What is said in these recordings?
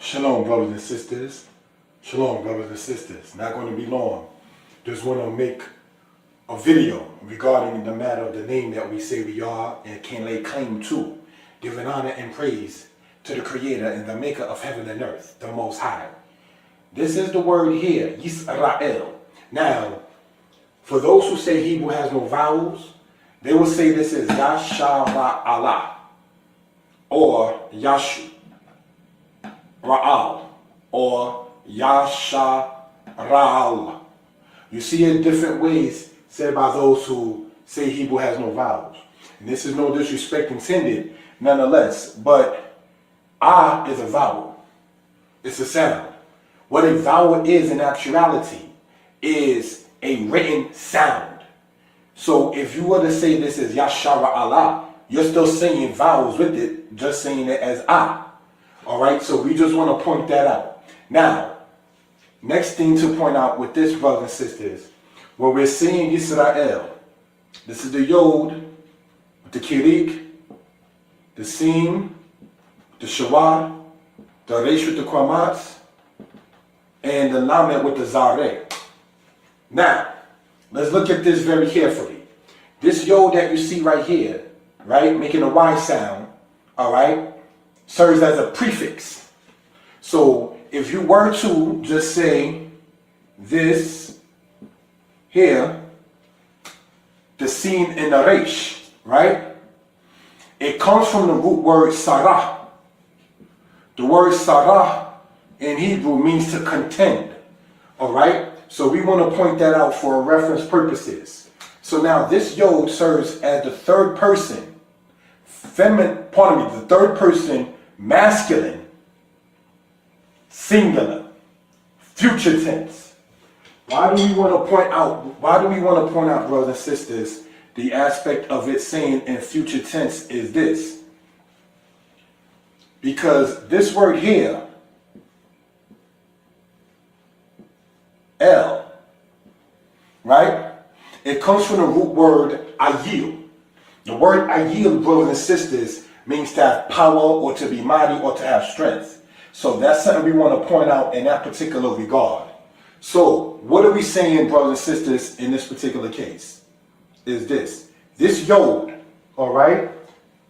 Shalom, brothers and sisters. Shalom, brothers and sisters. Not going to be long. Just want to make a video regarding the matter of the name that we say we are and can lay claim to, giving honor and praise to the Creator and the Maker of heaven and earth, the Most High. This is the word here, Yisrael. Now, for those who say Hebrew has no vowels, they will say this is Yashara'Allah or Yashu Ra'al or Yashara'al. You see it different ways said by those who say Hebrew has no vowels. And this is no disrespect intended nonetheless, but Ah is a vowel. It's a sound. What a vowel is in actuality is a written sound. So if you were to say this is Yashara'Allah, you're still saying vowels with it, just saying it as Ah. All right, so we just want to point that out. Now, next thing to point out with this, brothers and sisters, when we're seeing Yisrael, this is the Yod, the Kirik, the Sin, the Shawar, the Resh with the Kwamat, and the Lamed with the Zareh. Now, let's look at this very carefully. This Yod that you see right here, right, making a Y sound, all right, serves as a prefix. So if you were to just say this here, the Sin and the Resh, right? It comes from the root word Sarah. The word Sarah in Hebrew means to contend. All right? So we want to point that out for reference purposes. So now this Yod serves as the third person, the third person masculine, singular, future tense. Why do we want to point out, brothers and sisters, the aspect of it saying in future tense is this? Because this word here, El, right? It comes from the root word ayil. The word ayil, brothers and sisters, means to have power or to be mighty or to have strength. So that's something we want to point out in that particular regard. So what are we saying, brothers and sisters, in this particular case? Is this Yod, all right,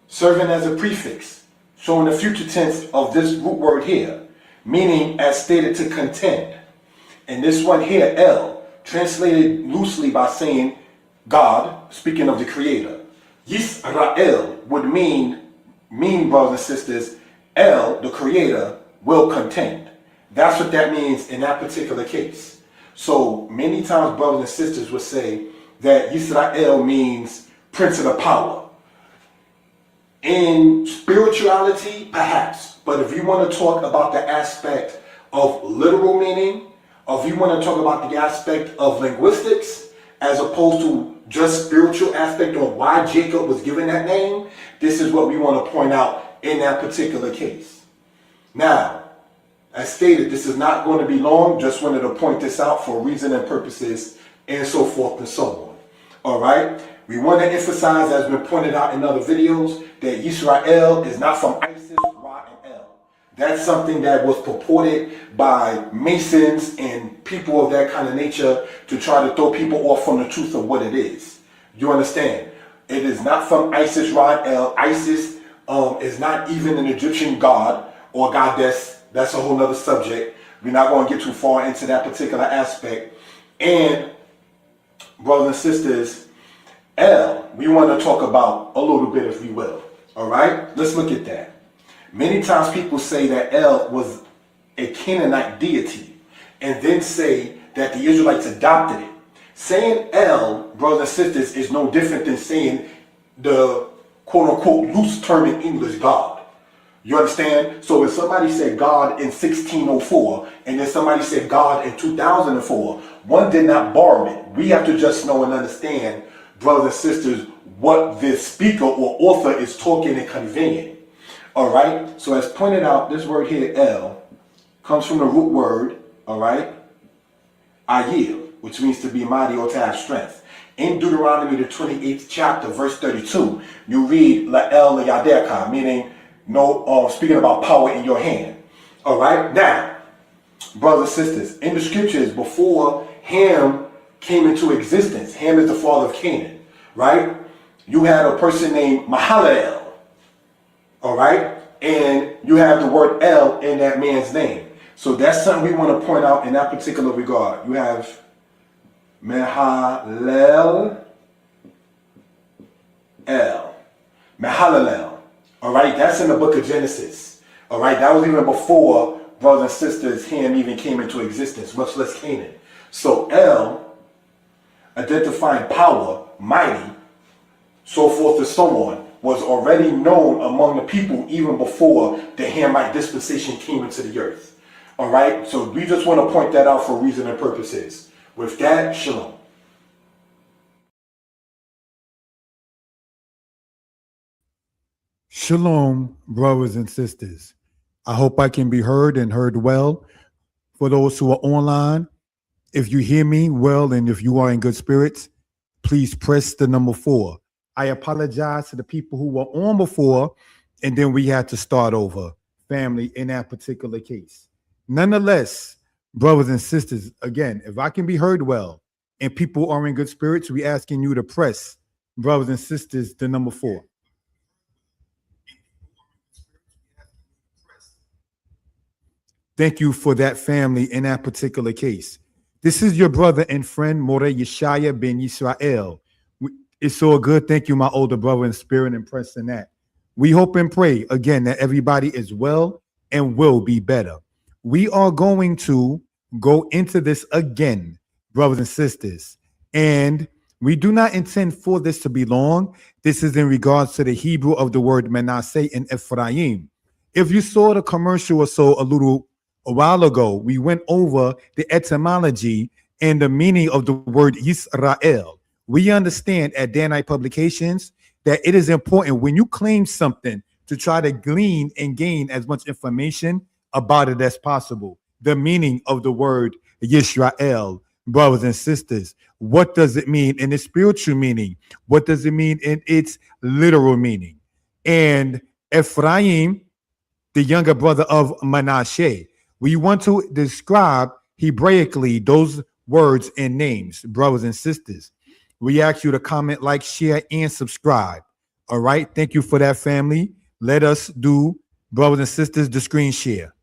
serving as a prefix, showing the future tense of this root word here, meaning as stated to contend. And this one here, El, translated loosely by saying God, speaking of the Creator. Yisrael would mean, brothers and sisters, El, the Creator, will contend. That's what that means in that particular case. So many times brothers and sisters would say that Yisrael means Prince of the Power. In spirituality, perhaps. But if you want to talk about the aspect of literal meaning, or if you want to talk about the aspect of linguistics, as opposed to just spiritual aspect on why Jacob was given that name, this is what we want to point out in that particular case. Now, as stated, this is not going to be long. Just wanted to point this out for reason and purposes and so forth and so on. All right. We want to emphasize, as has been pointed out in other videos, that Yisrael is not from Isis, Ra, and El. That's something that was purported by Masons and people of that kind of nature to try to throw people off from the truth of what it is. You understand? It is not from Isis, Ra, and El. Isis is not even an Egyptian god or goddess. That's a whole other subject. We're not going to get too far into that particular aspect. And brothers and sisters, El, we want to talk about a little bit, if we will. All right? Let's look at that. Many times people say that El was a Canaanite deity and then say that the Israelites adopted it. Saying El, brothers and sisters, is no different than saying the quote-unquote loose term in English, God. You understand? So if somebody said God in 1604 and then somebody said God in 2004, one did not borrow it. We have to just know and understand, brothers and sisters, what the speaker or author is talking and conveying. All right? So as pointed out, this word here, El, comes from the root word, all right, Ayil, which means to be mighty or to have strength. In Deuteronomy, the 28th chapter, verse 32, you read La'el Yaderka, meaning no, speaking about power in your hand. All right, now, brothers and sisters, in the scriptures, before Ham came into existence, Ham is the father of Canaan, right? You had a person named Mahalalel, all right? And you have the word El in that man's name. So that's something we want to point out in that particular regard. You have Mahalalel, Mahalalel, all right? That's in the book of Genesis, all right? That was even before, brothers and sisters, Ham even came into existence, much less Canaan. So El, identifying power, mighty, so forth and so on, was already known among the people even before the Hamite dispensation came into the earth. All right, so we just want to point that out for reason and purposes. With that, shalom. Shalom, brothers and sisters. I hope I can be heard and heard well. For those who are online, if you hear me well and if you are in good spirits, please press the number 4. I apologize to the people who were on before, and then we had to start over, family, in that particular case. Nonetheless, brothers and sisters, again, if I can be heard well and people are in good spirits, we asking you to press, brothers and sisters, the number 4. Thank you for that, family, in that particular case. This is your brother and friend, More Yeshaya ben Yisrael. It's so good. Thank you, my older brother in spirit, and pressing that. We hope and pray, again, that everybody is well and will be better. We are going to go into this again, brothers and sisters. And we do not intend for this to be long. This is in regards to the Hebrew of the word Manasseh and Ephraim. If you saw the commercial or so a while ago, we went over the etymology and the meaning of the word Yisrael. We understand at Danite Publications that it is important when you claim something to try to glean and gain as much information about it as possible. The meaning of the word Yisrael, brothers and sisters. What does it mean in its spiritual meaning? What does it mean in its literal meaning? And Ephraim, the younger brother of Manasseh. We want to describe Hebraically those words and names, brothers and sisters. We ask you to comment, like, share, and subscribe. All right. Thank you for that, family. Let us do, brothers and sisters, the screen share.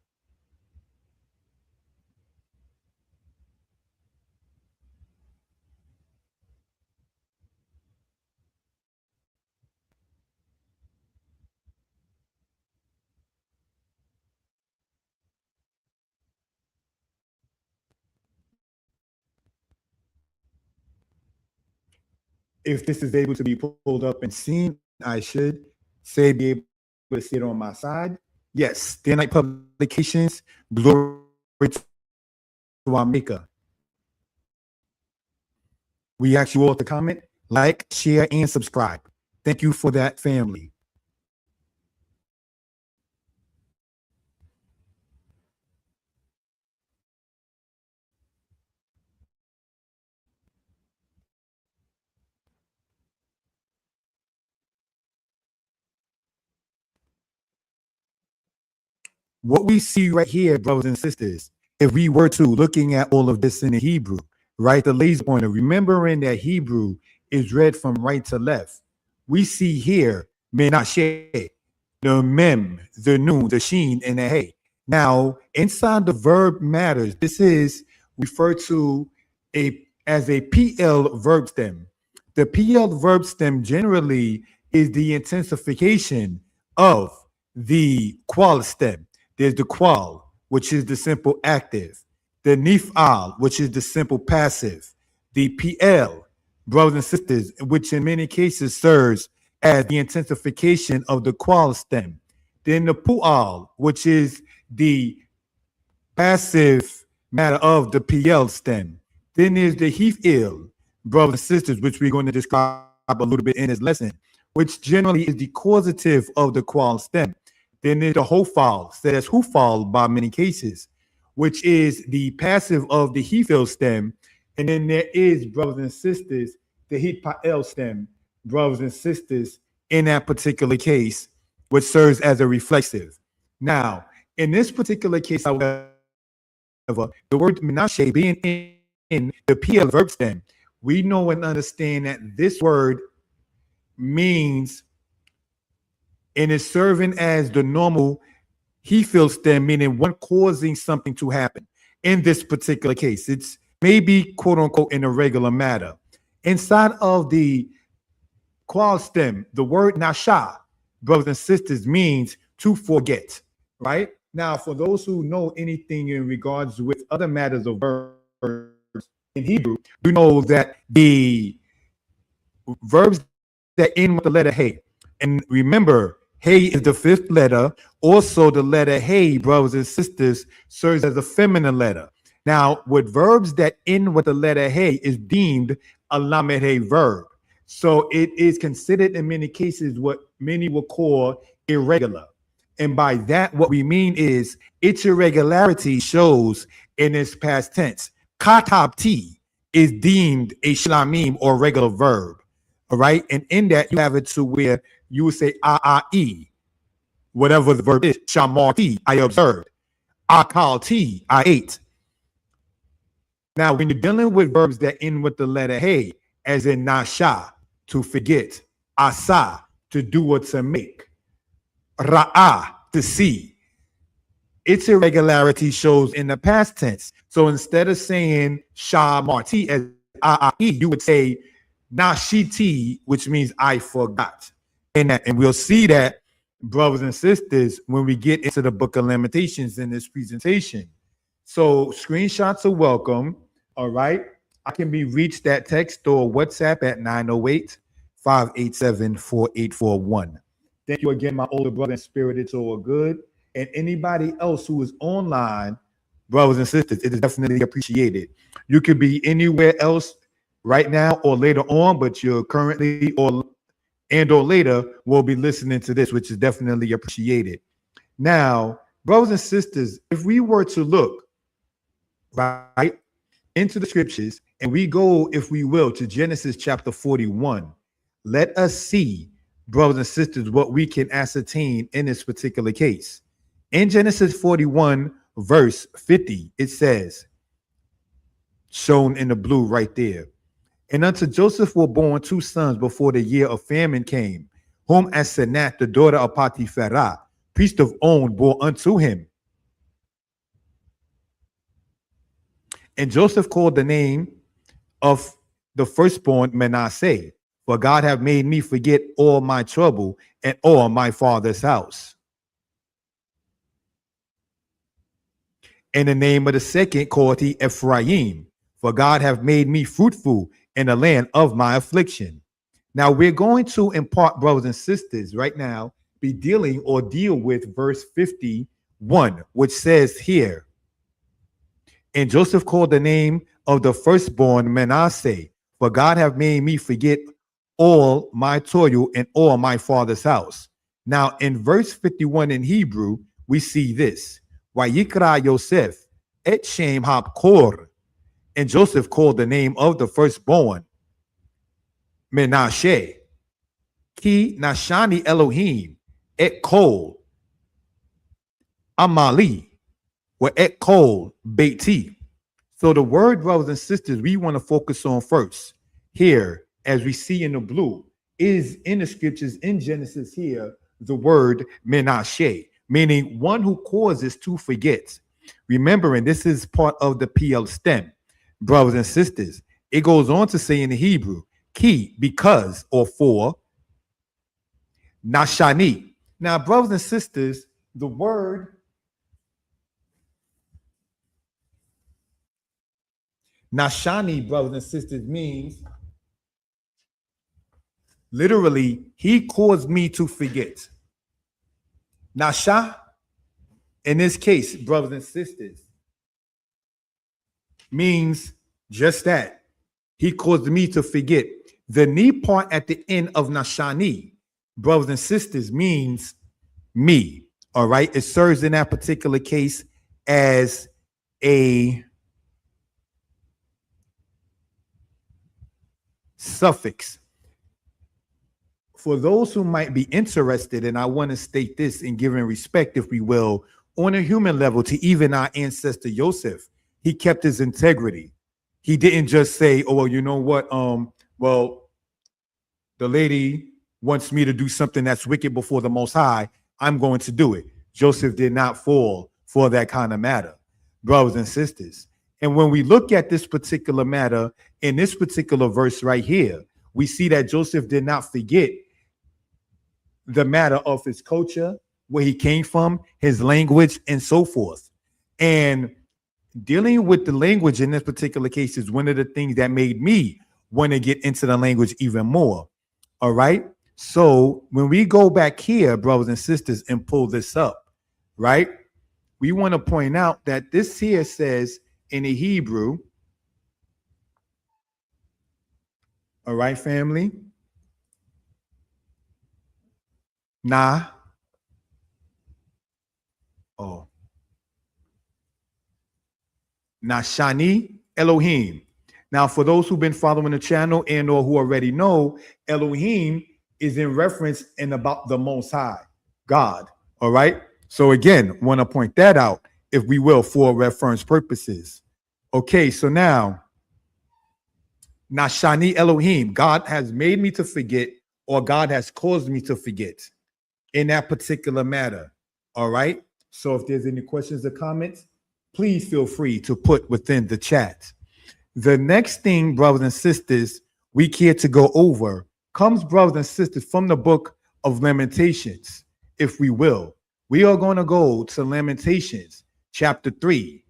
If this is able to be pulled up and seen, I should say be able to see it on my side. Yes, Danite Publications, glory to our maker. We ask you all to comment, like, share, and subscribe. Thank you for that, family. What we see right here, brothers and sisters, if we were to looking at all of this in the Hebrew, right, the laser pointer, remembering that Hebrew is read from right to left. We see here Menashe, the mem, the nun, the sheen, and the hey. Now, inside the verb matters, this is referred to as a PL verb stem. The PL verb stem generally is the intensification of the qual stem. There's the qual, which is the simple active, the nif'al, which is the simple passive, the PL, brothers and sisters, which in many cases serves as the intensification of the qual stem. Then the pu'al, which is the passive matter of the PL stem. Then there's the hif'il, brothers and sisters, which we're going to describe a little bit in this lesson, which generally is the causative of the qual stem. Then there's the hofal, said as hufal by many cases, which is the passive of the hifil stem. And then there is, brothers and sisters, the hitpa'el stem, brothers and sisters, in that particular case, which serves as a reflexive. Now, In this particular case, however, the word Manasseh being in the PL verb stem, we know and understand that this word means and is serving as the normal he feels stem, meaning one causing something to happen. In this particular case, it's maybe quote unquote in a regular matter. Inside of the qual stem, the word nasha, brothers and sisters, means to forget, right? Now, for those who know anything in regards with other matters of verbs in Hebrew, you know that the verbs that end with the letter hey, and remember, hey is the fifth letter. Also, the letter hey, brothers and sisters, serves as a feminine letter. Now, with verbs that end with the letter hey is deemed a lamed hey verb. So it is considered in many cases what many will call irregular. And by that, what we mean is its irregularity shows in its past tense. Katabti is deemed a shlamim or regular verb. All right. And in that, you have it to where you would say a'a'i, whatever the verb is. Shamarti, I observed. Akalti, I ate. Now, when you're dealing with verbs that end with the letter hey, as in nasha, to forget, asa, to do or to make, ra'ah, to see, its irregularity shows in the past tense. So instead of saying shamarti as a'a'i, you would say nashiti, which means I forgot. And we'll see that, brothers and sisters, when we get into the book of Lamentations in this presentation. So screenshots are welcome. All right. I can be reached at text or WhatsApp at 908-587-4841. Thank you again, my older brother in spirit. It's all good. And anybody else who is online, brothers and sisters, it is definitely appreciated. You could be anywhere else right now or later on, but you're currently or later will be listening to this, which is definitely appreciated. Now, brothers and sisters, if we were to look right into the scriptures and we go, if we will, to Genesis chapter 41, let us see, brothers and sisters, what we can ascertain in this particular case. In Genesis 41, verse 50, it says, shown in the blue right there, and unto Joseph were born two sons before the year of famine came, whom Asenath, the daughter of Potipharah, priest of On, bore unto him. And Joseph called the name of the firstborn Manasseh, for God have made me forget all my trouble and all my father's house. And the name of the second called he Ephraim, for God have made me fruitful in the land of my affliction. Now we're going to impart, brothers and sisters, right now, be dealing or deal with verse 51, which says here, and Joseph called the name of the firstborn Manasseh, for God have made me forget all my toil and all my father's house. Now in verse 51 in Hebrew, we see this. Vayikra Yosef et Shem Hapkor. And Joseph called the name of the firstborn Menashe. Ki Nashani Elohim et Kol Amali. Et Kol Beiti. So the word, brothers and sisters, we want to focus on first here, as we see in the blue, is in the scriptures in Genesis here, the word Menashe, meaning one who causes to forget. Remembering this is part of the PL stem, brothers and sisters. It goes on to say in the Hebrew, ki, because or for, nashani. Now, brothers and sisters, the word nashani, brothers and sisters, means literally, he caused me to forget. Nasha, in this case, brothers and sisters, means just that. He caused me to forget. The ni part at the end of nashani, brothers and sisters, means me. All right. It serves in that particular case as a suffix. For those who might be interested, and I want to state this in giving respect, if we will, on a human level to even our ancestor Joseph. He kept his integrity. He didn't just say, oh, well, you know what? Well, the lady wants me to do something that's wicked before the Most High. I'm going to do it. Joseph did not fall for that kind of matter, brothers and sisters. And when we look at this particular matter in this particular verse right here, we see that Joseph did not forget the matter of his culture, where he came from, his language, and so forth. And dealing with the language in this particular case is one of the things that made me want to get into the language even more. All right. So when we go back here, brothers and sisters, and pull this up, right, we want to point out that this here says in the Hebrew, all right, family, Nashani Elohim. Now, for those who've been following the channel and or who already know, Elohim is in reference and about the Most High, God. All right. So again, want to point that out, if we will, for reference purposes. Okay, so now, Nashani Elohim, God has made me to forget, or God has caused me to forget in that particular matter. All right. So if there's any questions or comments, please feel free to put within the chat. The next thing, brothers and sisters, we care to go over comes, brothers and sisters, from the book of Lamentations, if we will. We are going to go to Lamentations chapter 3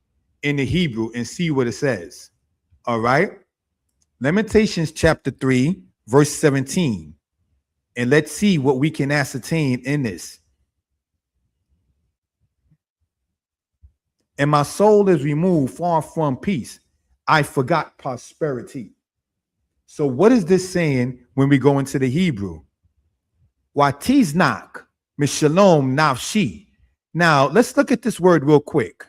in the Hebrew and see what it says. All right. Lamentations chapter 3, verse 17. And let's see what we can ascertain in this. And my soul is removed far from peace. I forgot prosperity. So what is this saying when we go into the Hebrew? Watiznak, mishalom nafshi. Now, let's look at this word real quick.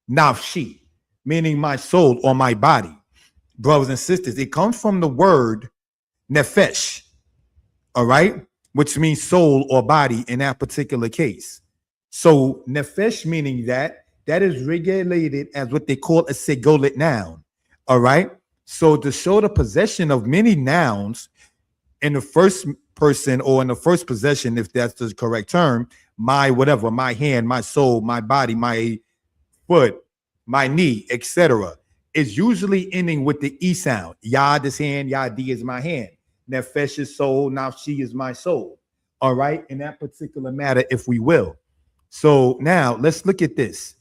Nafshi, meaning my soul or my body. Brothers and sisters, it comes from the word nefesh, all right, which means soul or body in that particular case. So nefesh, meaning that is regulated as what they call a segolit noun. All right. So to show the possession of many nouns in the first person or in the first possession, if that's the correct term, my whatever, my hand, my soul, my body, my foot, my knee, etc., is usually ending with the E sound. Yad is hand, Yadi is my hand. Nefesh is soul, Nafshi is my soul. All right. In that particular matter, if we will. So now let's look at this.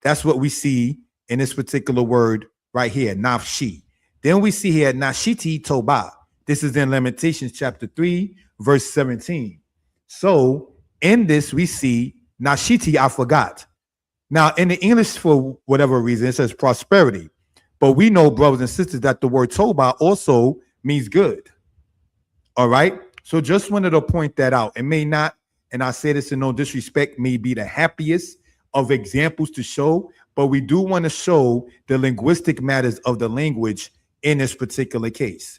That's what we see in this particular word right here, nafshi. Then we see here, nashiti toba. This is in Lamentations chapter 3, verse 17. So in this, we see nashiti, I forgot. Now, in the English, for whatever reason, it says prosperity. But we know, brothers and sisters, that the word toba also means good. All right. So just wanted to point that out. It may not, and I say this in no disrespect, may be the happiest of examples to show, but we do want to show the linguistic matters of the language in this particular case.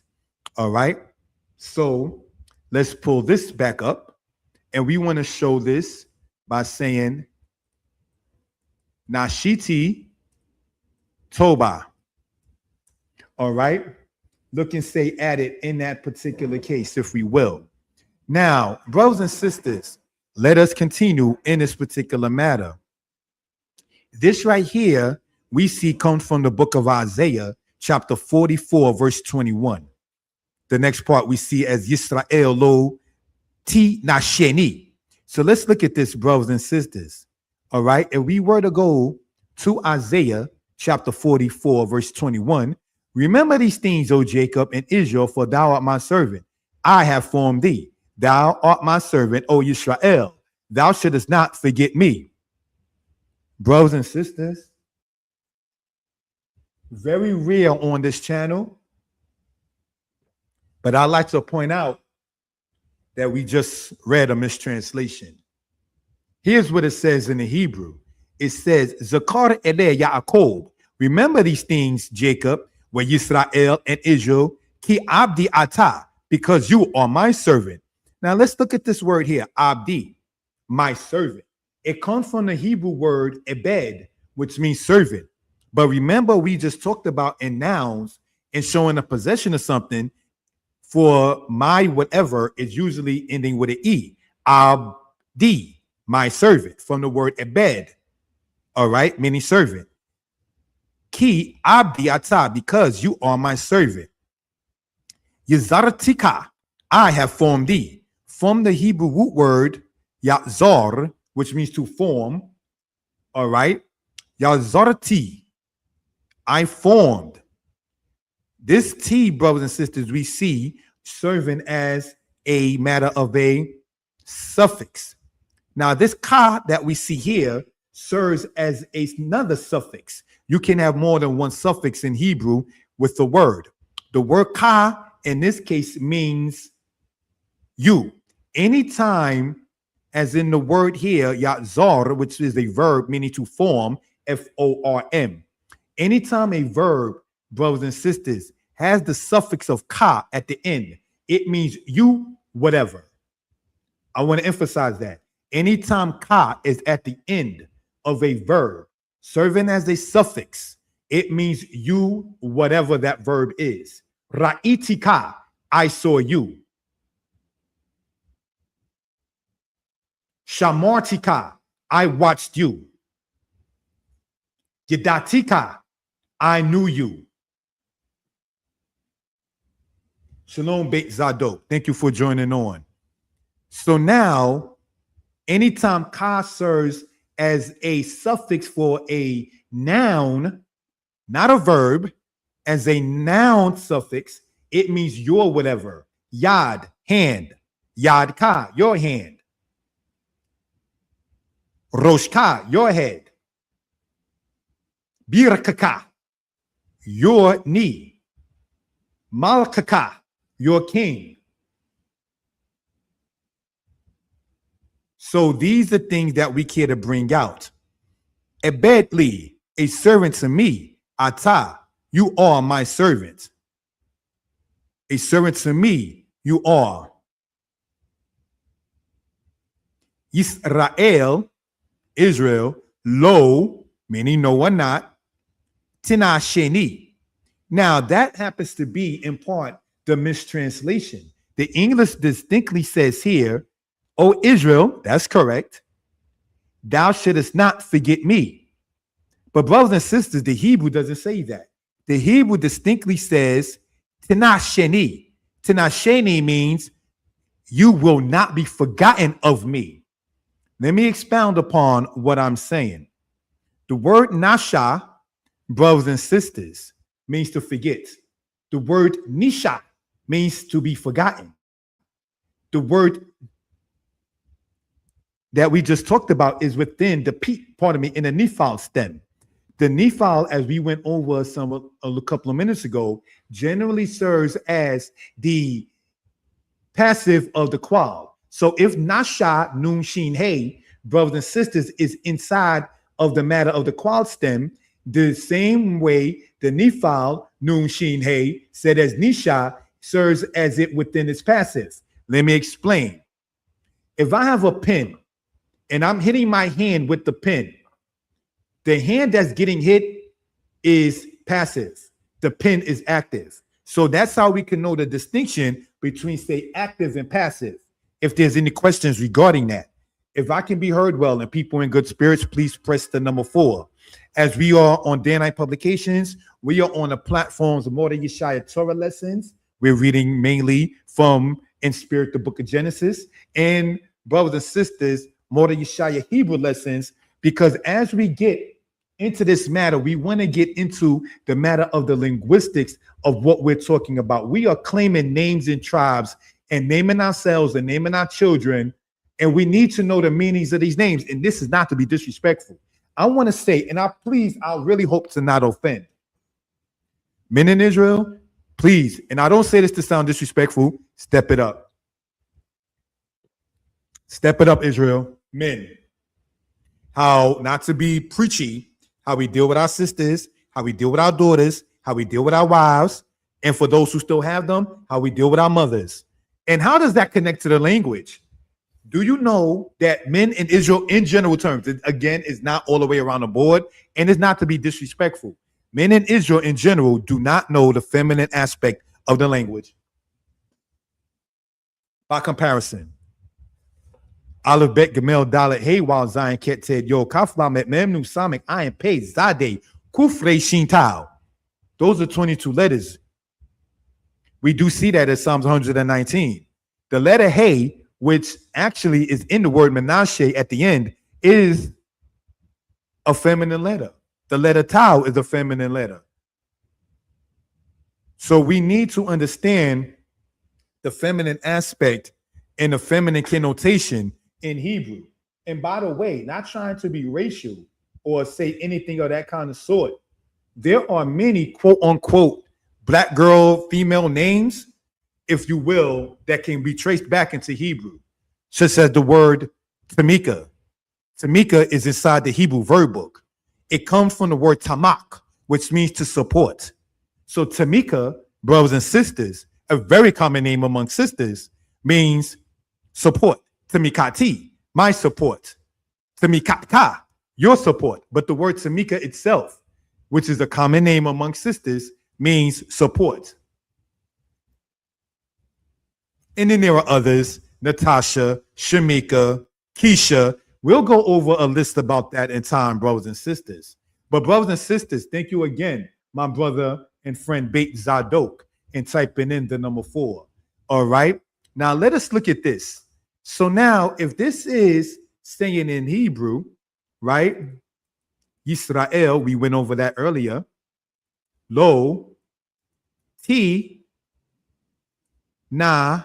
All right. So let's pull this back up, and we want to show this by saying Nashiti Toba. All right. Look and say added in that particular case, if we will. Now, brothers and sisters, let us continue in this particular matter. This right here, we see comes from the book of Isaiah, chapter 44, verse 21. The next part we see as Yisrael lo ti nasheni. So let's look at this, brothers and sisters. All right. If we were to go to Isaiah, chapter 44, verse 21, remember these things, O Jacob and Israel, for thou art my servant. I have formed thee. Thou art my servant, O Yisrael. Thou shouldest not forget me. Brothers and sisters, very real on this channel. But I'd like to point out that we just read a mistranslation. Here's what it says in the Hebrew. It says, Zakar ele Yaakov. Remember these things, Jacob, when Yisrael and Israel, ki abdi ata, because you are my servant. Now let's look at this word here, abdi, my servant. It comes from the Hebrew word ebed, which means servant. But remember, we just talked about in nouns and showing a possession of something. For my whatever is usually ending with an E. Abdi, my servant, from the word ebed. All right, meaning servant. Ki abdi ata, because you are my servant. Yazartika, I have formed thee. From the Hebrew root word yazar, which means to form. All right, yazarti, I formed. This T, brothers and sisters, we see serving as a matter of a suffix. Now, this ka that we see here serves as another suffix. You can have more than one suffix in Hebrew with the word. The word ka in this case means you. Anytime, as in the word here, yatzar, which is a verb meaning to form, F-O-R-M. Anytime a verb, brothers and sisters, has the suffix of ka at the end, it means you, whatever. I want to emphasize that. Anytime ka is at the end of a verb, serving as a suffix, it means you, whatever that verb is. Ra'iti ka, I saw you. Shamartika, I watched you. Yedatika, I knew you. Shalom Beit Zadok. Thank you for joining on. So now, anytime ka serves as a suffix for a noun, not a verb, as a noun suffix, it means your whatever. Yad, hand. Yad ka, your hand. Rosh ka, your head. Birakaka, your knee. Malkaka, your king. So these are things that we care to bring out. Ebedli, a servant to me. Ata, you are my servant. A servant to me, you are. Yisrael, Israel, lo, meaning no or not. Tina sheni. Now that happens to be in part the mistranslation. The English distinctly says here, O Israel, that's correct. Thou shouldest not forget me. But brothers and sisters, the Hebrew doesn't say that. The Hebrew distinctly says, Tinasheni. Tinasheni means you will not be forgotten of me. Let me expound upon what I'm saying. The word nasha, brothers and sisters, means to forget. The word nisha means to be forgotten. The word that we just talked about is within the in the nephal stem. The nephal, as we went over a couple of minutes ago, generally serves as the passive of the qual. So if nasha, nun, shin, hey, brothers and sisters, is inside of the matter of the qual stem, the same way the nephal, nun, shin, hey, said as nisha, serves as it within its passive. Let me explain. If I have a pen and I'm hitting my hand with the pen, the hand that's getting hit is passive. The pen is active. So that's how we can know the distinction between, say, active and passive. If there's any questions regarding that. If I can be heard well and people in good spirits, please press the number 4. As we are on Day and Night Publications, we are on the platforms of Mordeh Yeshaya Torah lessons. We're reading mainly from In Spirit, the book of Genesis. And brothers and sisters, Mordeh Yeshaya Hebrew lessons, because as we get into this matter, we want to get into the matter of the linguistics of what we're talking about. We are claiming names and tribes and naming ourselves and naming our children, and we need to know the meanings of these names. And this is not to be disrespectful. I want to say, and I really hope to not offend men in Israel, please, and I don't say this to sound disrespectful, step it up. Step it up, Israel. Men. How not to be preachy, how we deal with our sisters, how we deal with our daughters, how we deal with our wives, and for those who still have them, how we deal with our mothers. And how does that connect to the language? Do you know that men in Israel, in general terms, again, is not all the way around the board, and it's not to be disrespectful. Men in Israel, in general, do not know the feminine aspect of the language. By comparison, Aleph Bet Gamel Dalet Hey while Zion Ket said, Yo, Kafla Met Memnu Samek Ayin Pei Zade Kufre Shin Tao. Those are 22 letters. We do see that in Psalms 119. The letter Hey, which actually is in the word Manasseh at the end, is a feminine letter. The letter Tau is a feminine letter. So we need to understand the feminine aspect and the feminine connotation in Hebrew. And by the way, not trying to be racial or say anything of that kind of sort, there are many quote unquote black girl female names, if you will, that can be traced back into Hebrew, such as the word Tamika. Tamika is inside the Hebrew verb book. It comes from the word tamak, which means to support. So Tamika, brothers and sisters, a very common name among sisters, means support. Tamikati, my support. Tamikata, your support. But the word Tamika itself, which is a common name among sisters, means support. And then there are others, Natasha, Shamika, Keisha. We'll go over a list about that in time, brothers and sisters. But brothers and sisters, thank you again, my brother and friend Beit Zadok, and typing in the number 4. All right. Now let us look at this. So now, if this is saying in Hebrew, right? Yisrael, we went over that earlier. Lo, ti, na,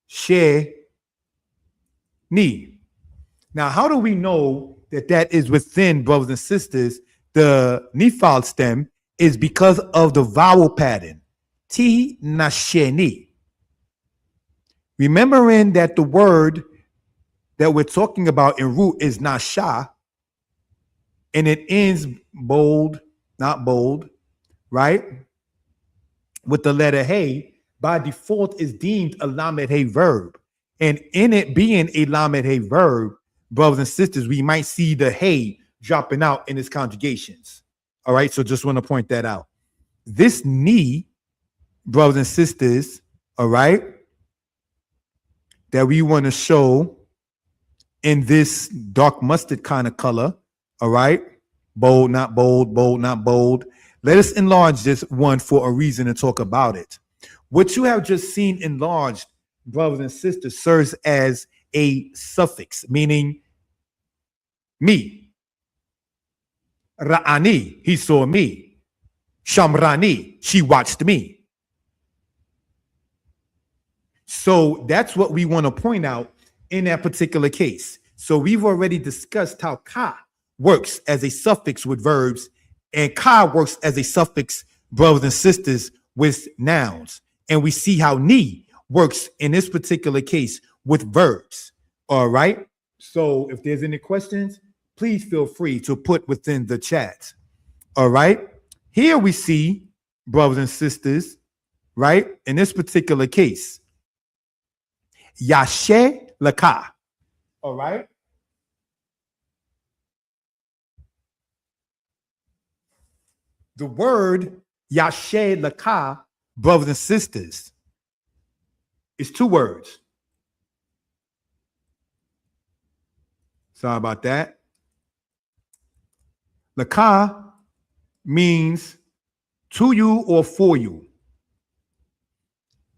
she, ni. Now, how do we know that that is within, brothers and sisters? The nifal stem is because of the vowel pattern. Ti, na, she, ni. Remembering that the word that we're talking about in root is nasha, and it ends bold, not bold, right? With the letter hey, by default is deemed a lamed hey verb. And in it being a lamed hey verb, brothers and sisters, we might see the hey dropping out in its conjugations. All right, so just want to point that out. This ni, brothers and sisters, all right, that we want to show in this dark mustard kind of color, all right? Bold, not bold, bold, not bold. Let us enlarge this one for a reason to talk about it. What you have just seen enlarged, brothers and sisters, serves as a suffix, meaning me. Ra'ani, he saw me. Shamrani, she watched me. So that's what we want to point out in that particular case. So we've already discussed how ka works as a suffix with verbs, and ka works as a suffix, brothers and sisters, with nouns. And we see how ni works in this particular case with verbs. All right. So if there's any questions, please feel free to put within the chat. All right. Here we see, brothers and sisters, right, in this particular case, Yashe Laka. All right. The word Yashe Laka, brothers and sisters, is 2 words. Sorry about that. Laka means to you or for you.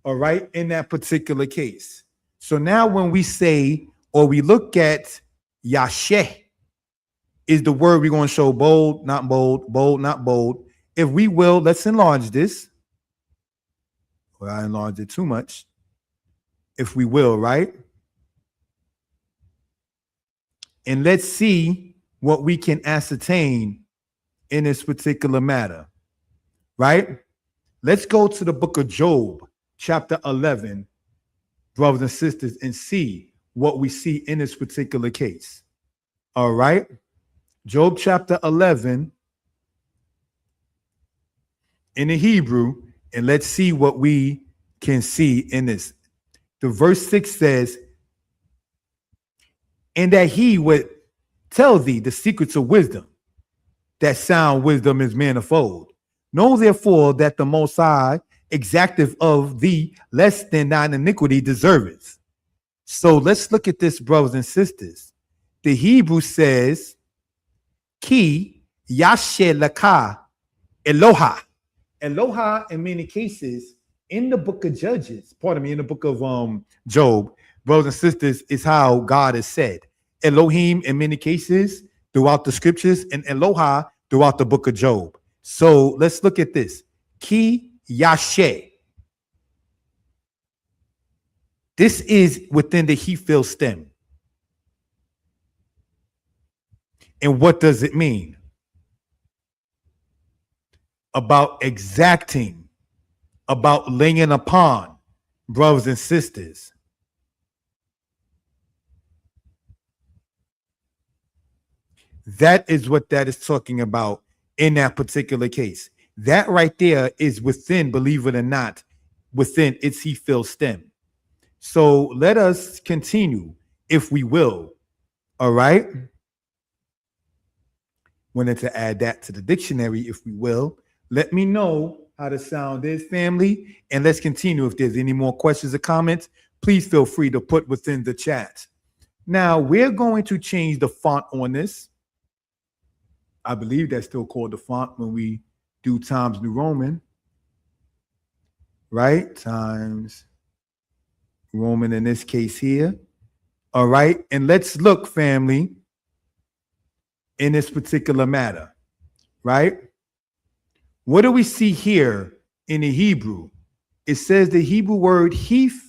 All right, in that particular case. So now when we say, or we look at Yashe, is the word we're going to show bold, not bold, bold, not bold. If we will, let's enlarge this. Well, I enlarged it too much. If we will, right? And let's see what we can ascertain in this particular matter, right? Let's go to the book of Job, chapter 11, brothers and sisters, and see what we see in this particular case. All right. Job chapter 11 in the Hebrew, and let's see what we can see in this. The verse 6 says, and that he would tell thee the secrets of wisdom, that sound wisdom is manifold. Know therefore that the Most High exacteth of thee less than thine iniquity deserveth. So let's look at this, brothers and sisters. The Hebrew says, Ki Yashe Laka Eloha. Eloha, in many cases, in the book of Judges, pardon me, in the book of Job, brothers and sisters, is how God is said. Elohim, in many cases, throughout the scriptures, and Eloha throughout the book of Job. So let's look at this. Ki Yashe. This is within the he feel stem. And what does it mean? About exacting, about laying upon, brothers and sisters. That is what that is talking about in that particular case. That right there is within, believe it or not, within its he feel stem. So let us continue, if we will. All right. Wanted to add that to the dictionary, if we will. Let me know how the sound is, family. And let's continue. If there's any more questions or comments, please feel free to put within the chat. Now, we're going to change the font on this. I believe that's still called the font when we do Times New Roman. Right? Times Roman in this case here. All right. And let's look, family, in this particular matter. Right? What do we see here in the Hebrew? It says the Hebrew word hifra.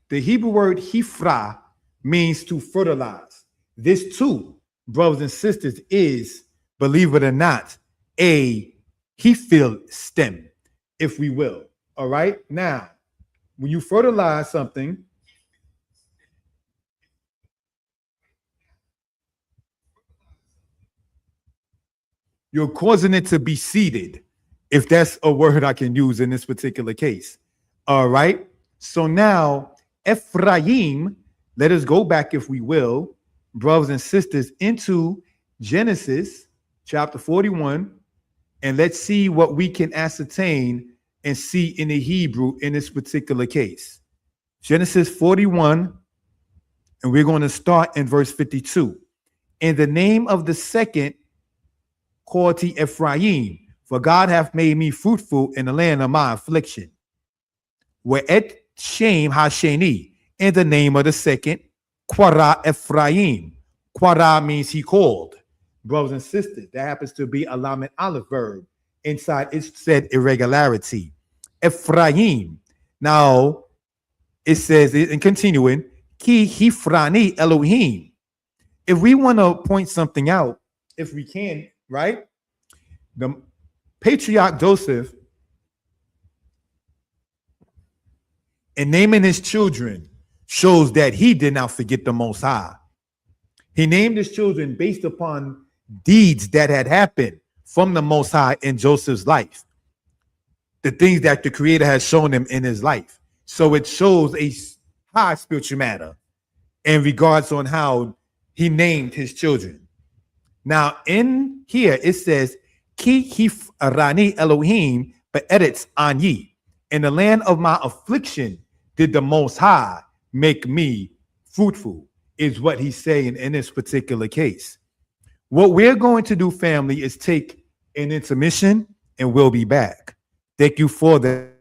The Hebrew word hifra means to fertilize. This too, brothers and sisters, is, believe it or not, a he-filled stem, if we will. All right. Now, when you fertilize something, you're causing it to be seeded, if that's a word I can use in this particular case. All right. So now, Ephraim, let us go back, if we will, brothers and sisters, into Genesis chapter 41. And let's see what we can ascertain and see in the Hebrew in this particular case. Genesis 41, and we're going to start in verse 52. In the name of the second, called he Ephraim, for God hath made me fruitful in the land of my affliction. We'et Shem Hasheni, in the name of the second, Quara Ephraim. Quara means he called. Brothers and sisters, that happens to be a Lamed Aleph verb inside its said irregularity. Ephraim. Now, it says, in continuing, Ki Hifrani Elohim. If we want to point something out, if we can, right? The patriarch Joseph, in naming his children, shows that he did not forget the Most High. He named his children based upon deeds that had happened from the Most High in Joseph's life, the things that the Creator has shown him in his life. So it shows a high spiritual matter in regards on how he named his children. Now in here it says, Ki Hifrani Elohim be'eretz ani. In the land of my affliction did the Most High make me fruitful, is what he's saying in this particular case. What we're going to do, family, is take an intermission and we'll be back. Thank you for that.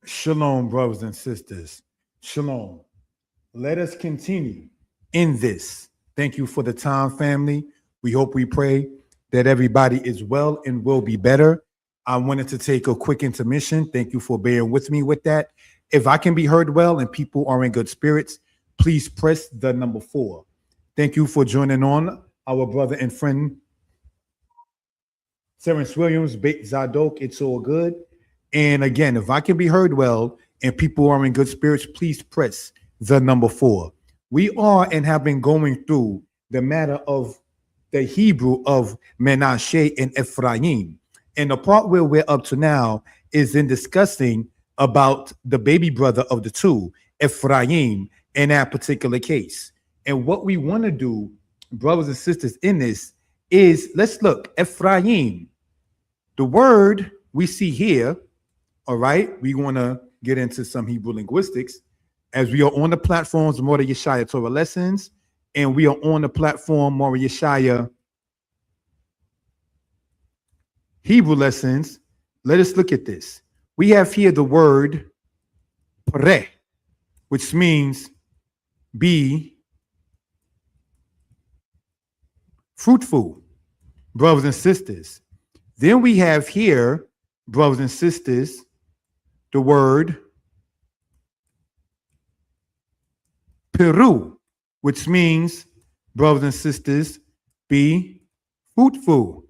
Shalom, brothers and sisters. Shalom. Let us continue in this. Thank you for the time, family. We hope, we pray that everybody is well and will be better. I wanted to take a quick intermission. Thank you for bearing with me with that. If I can be heard well and people are in good spirits, please press the number 4. Thank you for joining on, our brother and friend, Terrence Williams, Bait Zadok. It's all good. And again, if I can be heard well and people are in good spirits, please press the number 4. We are and have been going through the matter of the Hebrew of Manasseh and Ephraim. And the part where we're up to now is in discussing about the baby brother of the two, Ephraim, in that particular case. And what we want to do, brothers and sisters, in this is, let's look, Ephraim. The word we see here, all right, we want to get into some Hebrew linguistics as we are on the platforms of Mordeh Yeshaya Torah Lessons, and we are on the platform Mordeh Yeshaya Hebrew Lessons. Let us look at this. We have here the word pare, which means be fruitful, brothers and sisters. Then we have here, brothers and sisters, the word Peru, which means, brothers and sisters, be fruitful.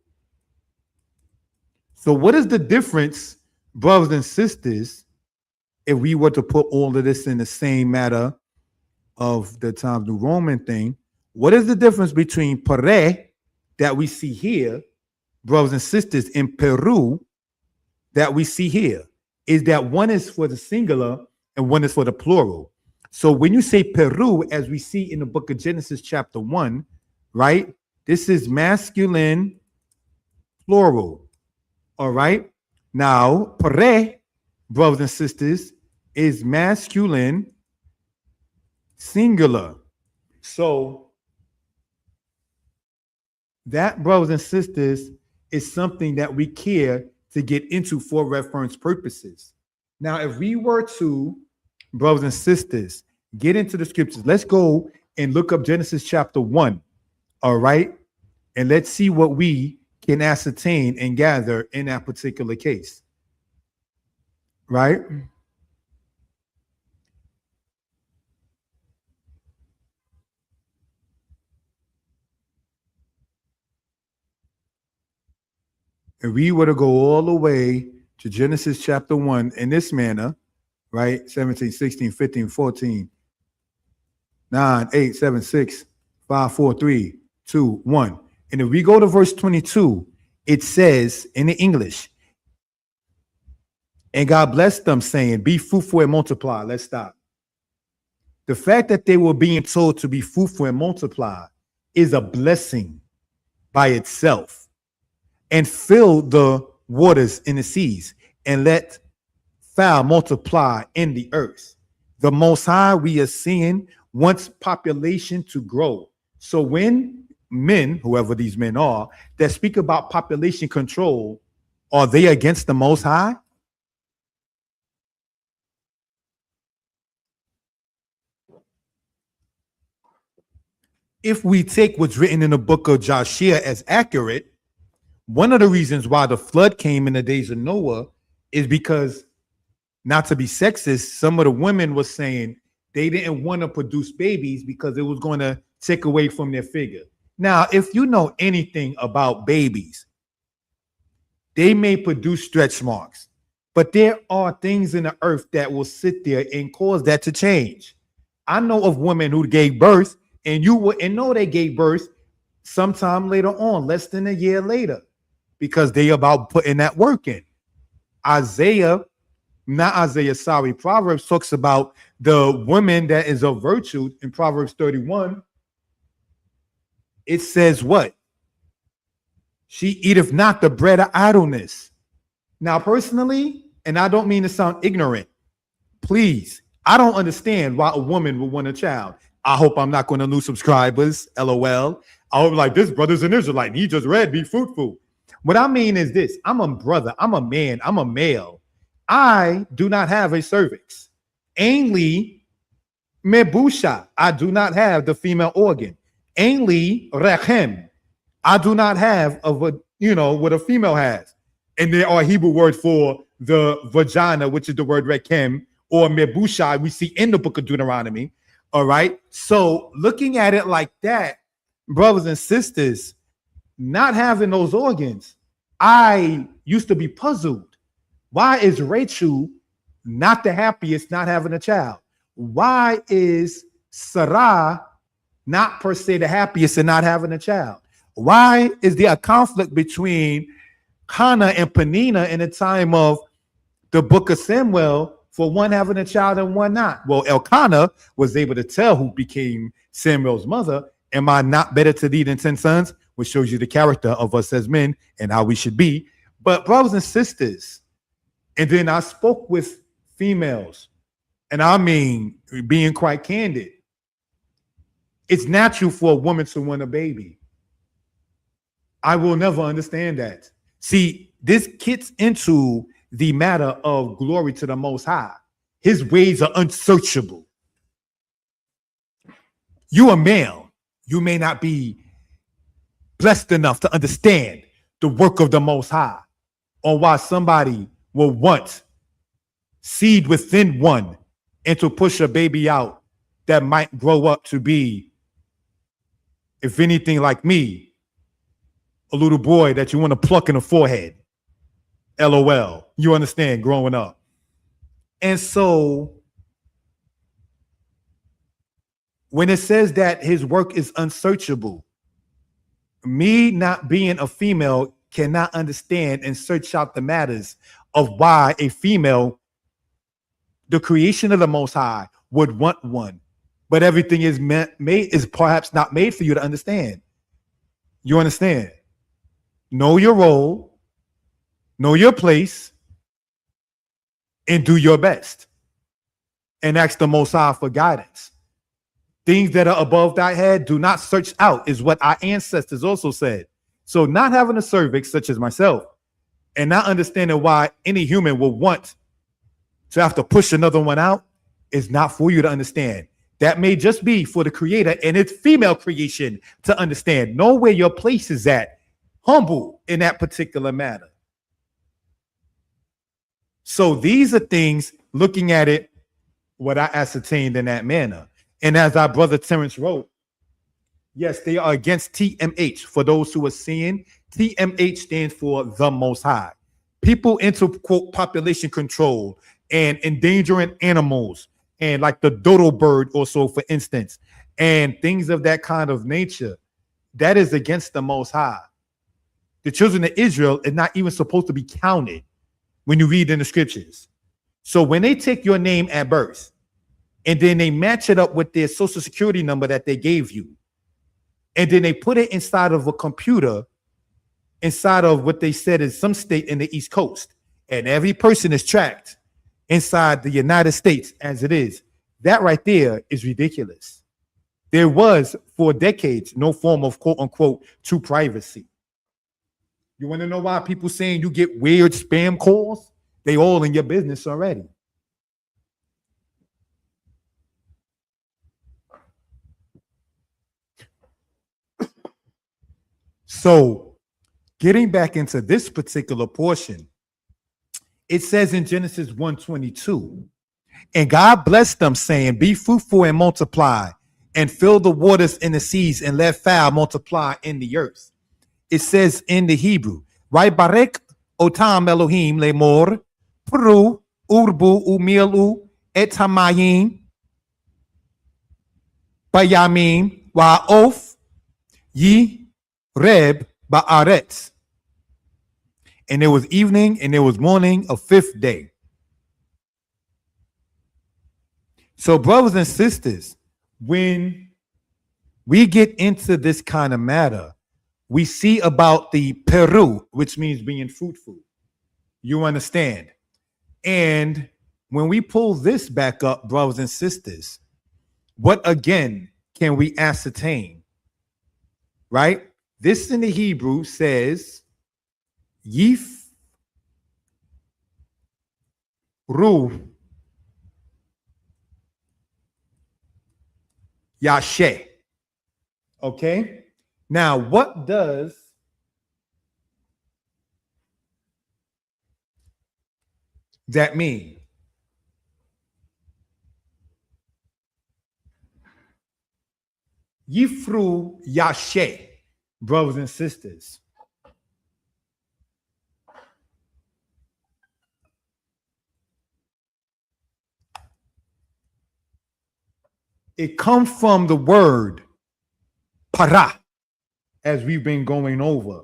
So what is the difference, brothers and sisters, if we were to put all of this in the same matter of the Times New Roman thing? What is the difference between pare that we see here, brothers and sisters, in Peru that we see here? Is that one is for the singular and one is for the plural. So when you say Peru, as we see in the book of Genesis chapter 1, right? This is masculine plural. All right. Now, pare, brothers and sisters, is masculine singular. So that, brothers and sisters, is something that we care to get into for reference purposes. Now, if we were to, brothers and sisters, get into the scriptures, let's go and look up Genesis chapter 1. All right. And let's see what we can ascertain and gather in that particular case. Right? If we were to go all the way to Genesis chapter 1 in this manner, right? 17, 16, 15, 14, 9, 8, 7, 6, 5, 4, 3, 2, 1. And if we go to verse 22, it says in the English, and God blessed them, saying, be fruitful and multiply. Let's stop. The fact that they were being told to be fruitful and multiply is a blessing by itself. And fill the waters in the seas and let fowl multiply in the earth. The Most High, we are seeing, wants population to grow. So when men, whoever these men are, that speak about population control, are they against the Most High? If we take what's written in the book of Joshua as accurate, one of the reasons why the flood came in the days of Noah is because, not to be sexist, some of the women were saying they didn't want to produce babies because it was going to take away from their figure. Now, if you know anything about babies, they may produce stretch marks, but there are things in the earth that will sit there and cause that to change. I know of women who gave birth, and you wouldn't know they gave birth sometime later on, less than a year later, because they about putting that work in. Proverbs talks about the woman that is of virtue in Proverbs 31. It says what? She eateth not the bread of idleness. Now, personally, and I don't mean to sound ignorant, please, I don't understand why a woman would want a child. I hope I'm not going to lose subscribers, LOL. I hope like this brother's an Israelite and he just read, be fruitful. What I mean is this, I'm a brother, I'm a man, I'm a male. I do not have a cervix. Ainli mebusha. I do not have the female organ. Ainli rechem. I do not have what a female has. And there are Hebrew words for the vagina, which is the word rechem, or mebusha, we see in the book of Deuteronomy. All right. So looking at it like that, brothers and sisters, not having those organs, I used to be puzzled. Why is Rachel not the happiest not having a child? Why is Sarah not per se the happiest in not having a child? Why is there a conflict between Hannah and Penina in the time of the book of Samuel for one having a child and one not? Well, Elkanah was able to tell who became Samuel's mother. Am I not better to thee than 10 sons? Which shows you the character of us as men and how we should be. But brothers and sisters, and then I spoke with females, and I mean, being quite candid, it's natural for a woman to want a baby. I will never understand that. See, this gets into the matter of glory to the Most High. His ways are unsearchable. You are male. You may not be blessed enough to understand the work of the Most High, or why somebody will want seed within one and to push a baby out that might grow up to be, if anything like me, a little boy that you want to pluck in the forehead. LOL. You understand, growing up. And so when it says that his work is unsearchable, me not being a female cannot understand and search out the matters of why a female, the creation of the Most High, would want one, but everything is is perhaps not made for you to understand. You understand? Know your role, know your place, and do your best. And ask the Most High for guidance. Things that are above thy head, do not search out, is what our ancestors also said. So not having a cervix, such as myself, and not understanding why any human will want to have to push another one out is not for you to understand. That may just be for the creator and its female creation to understand. Know where your place is at. Humble in that particular matter. So these are things, looking at it, what I ascertained in that manner. And as our brother Terrence wrote, yes, they are against TMH. For those who are seeing, TMH stands for the Most High. People into, quote, population control and endangering animals, and like the dodo bird also, for instance, and things of that kind of nature, that is against the Most High. The children of Israel are not even supposed to be counted when you read in the scriptures. So when they take your name at birth, and then they match it up with their social security number that they gave you, and then they put it inside of a computer, inside of what they said is some state in the East Coast, and every person is tracked inside the United States as it is. That right there is ridiculous. There was, for decades, no form of, quote unquote, true privacy. You want to know why people saying you get weird spam calls? They all in your business already. So getting back into this particular portion, it says in Genesis 1:22, and God blessed them, saying, be fruitful and multiply, and fill the waters in the seas, and let fowl multiply in the earth. It says in the Hebrew, Vaybarek otam Elohim lemor, pru urbu umilu et hamayim bayamim wa'of yi reb ba'aretz. And there was evening and there was morning, a fifth day. So brothers and sisters, when we get into this kind of matter, we see about the Peru, which means being fruitful. You understand? And when we pull this back up, brothers and sisters, what again can we ascertain? Right? This in the Hebrew says, Yif Ru Yashe. Okay. Now, what does that mean? Yifru Yashe, brothers and sisters. It comes from the word para, as we've been going over,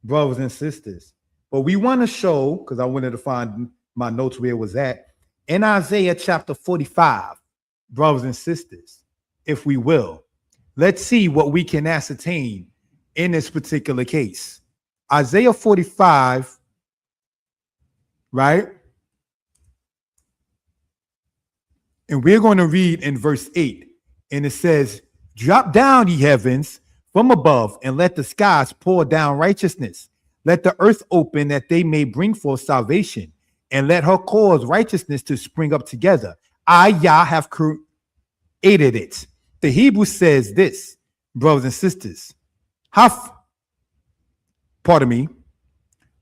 brothers and sisters. But we want to show, because I wanted to find my notes where it was at, in Isaiah chapter 45, brothers and sisters, if we will. Let's see what we can ascertain in this particular case. Isaiah 45, right? And we're going to read in verse 8. And it says, drop down, ye heavens, from above, and let the skies pour down righteousness. Let the earth open that they may bring forth salvation, and let her cause righteousness to spring up together. I, Yah, have created it. The Hebrew says this, brothers and sisters. Pardon me.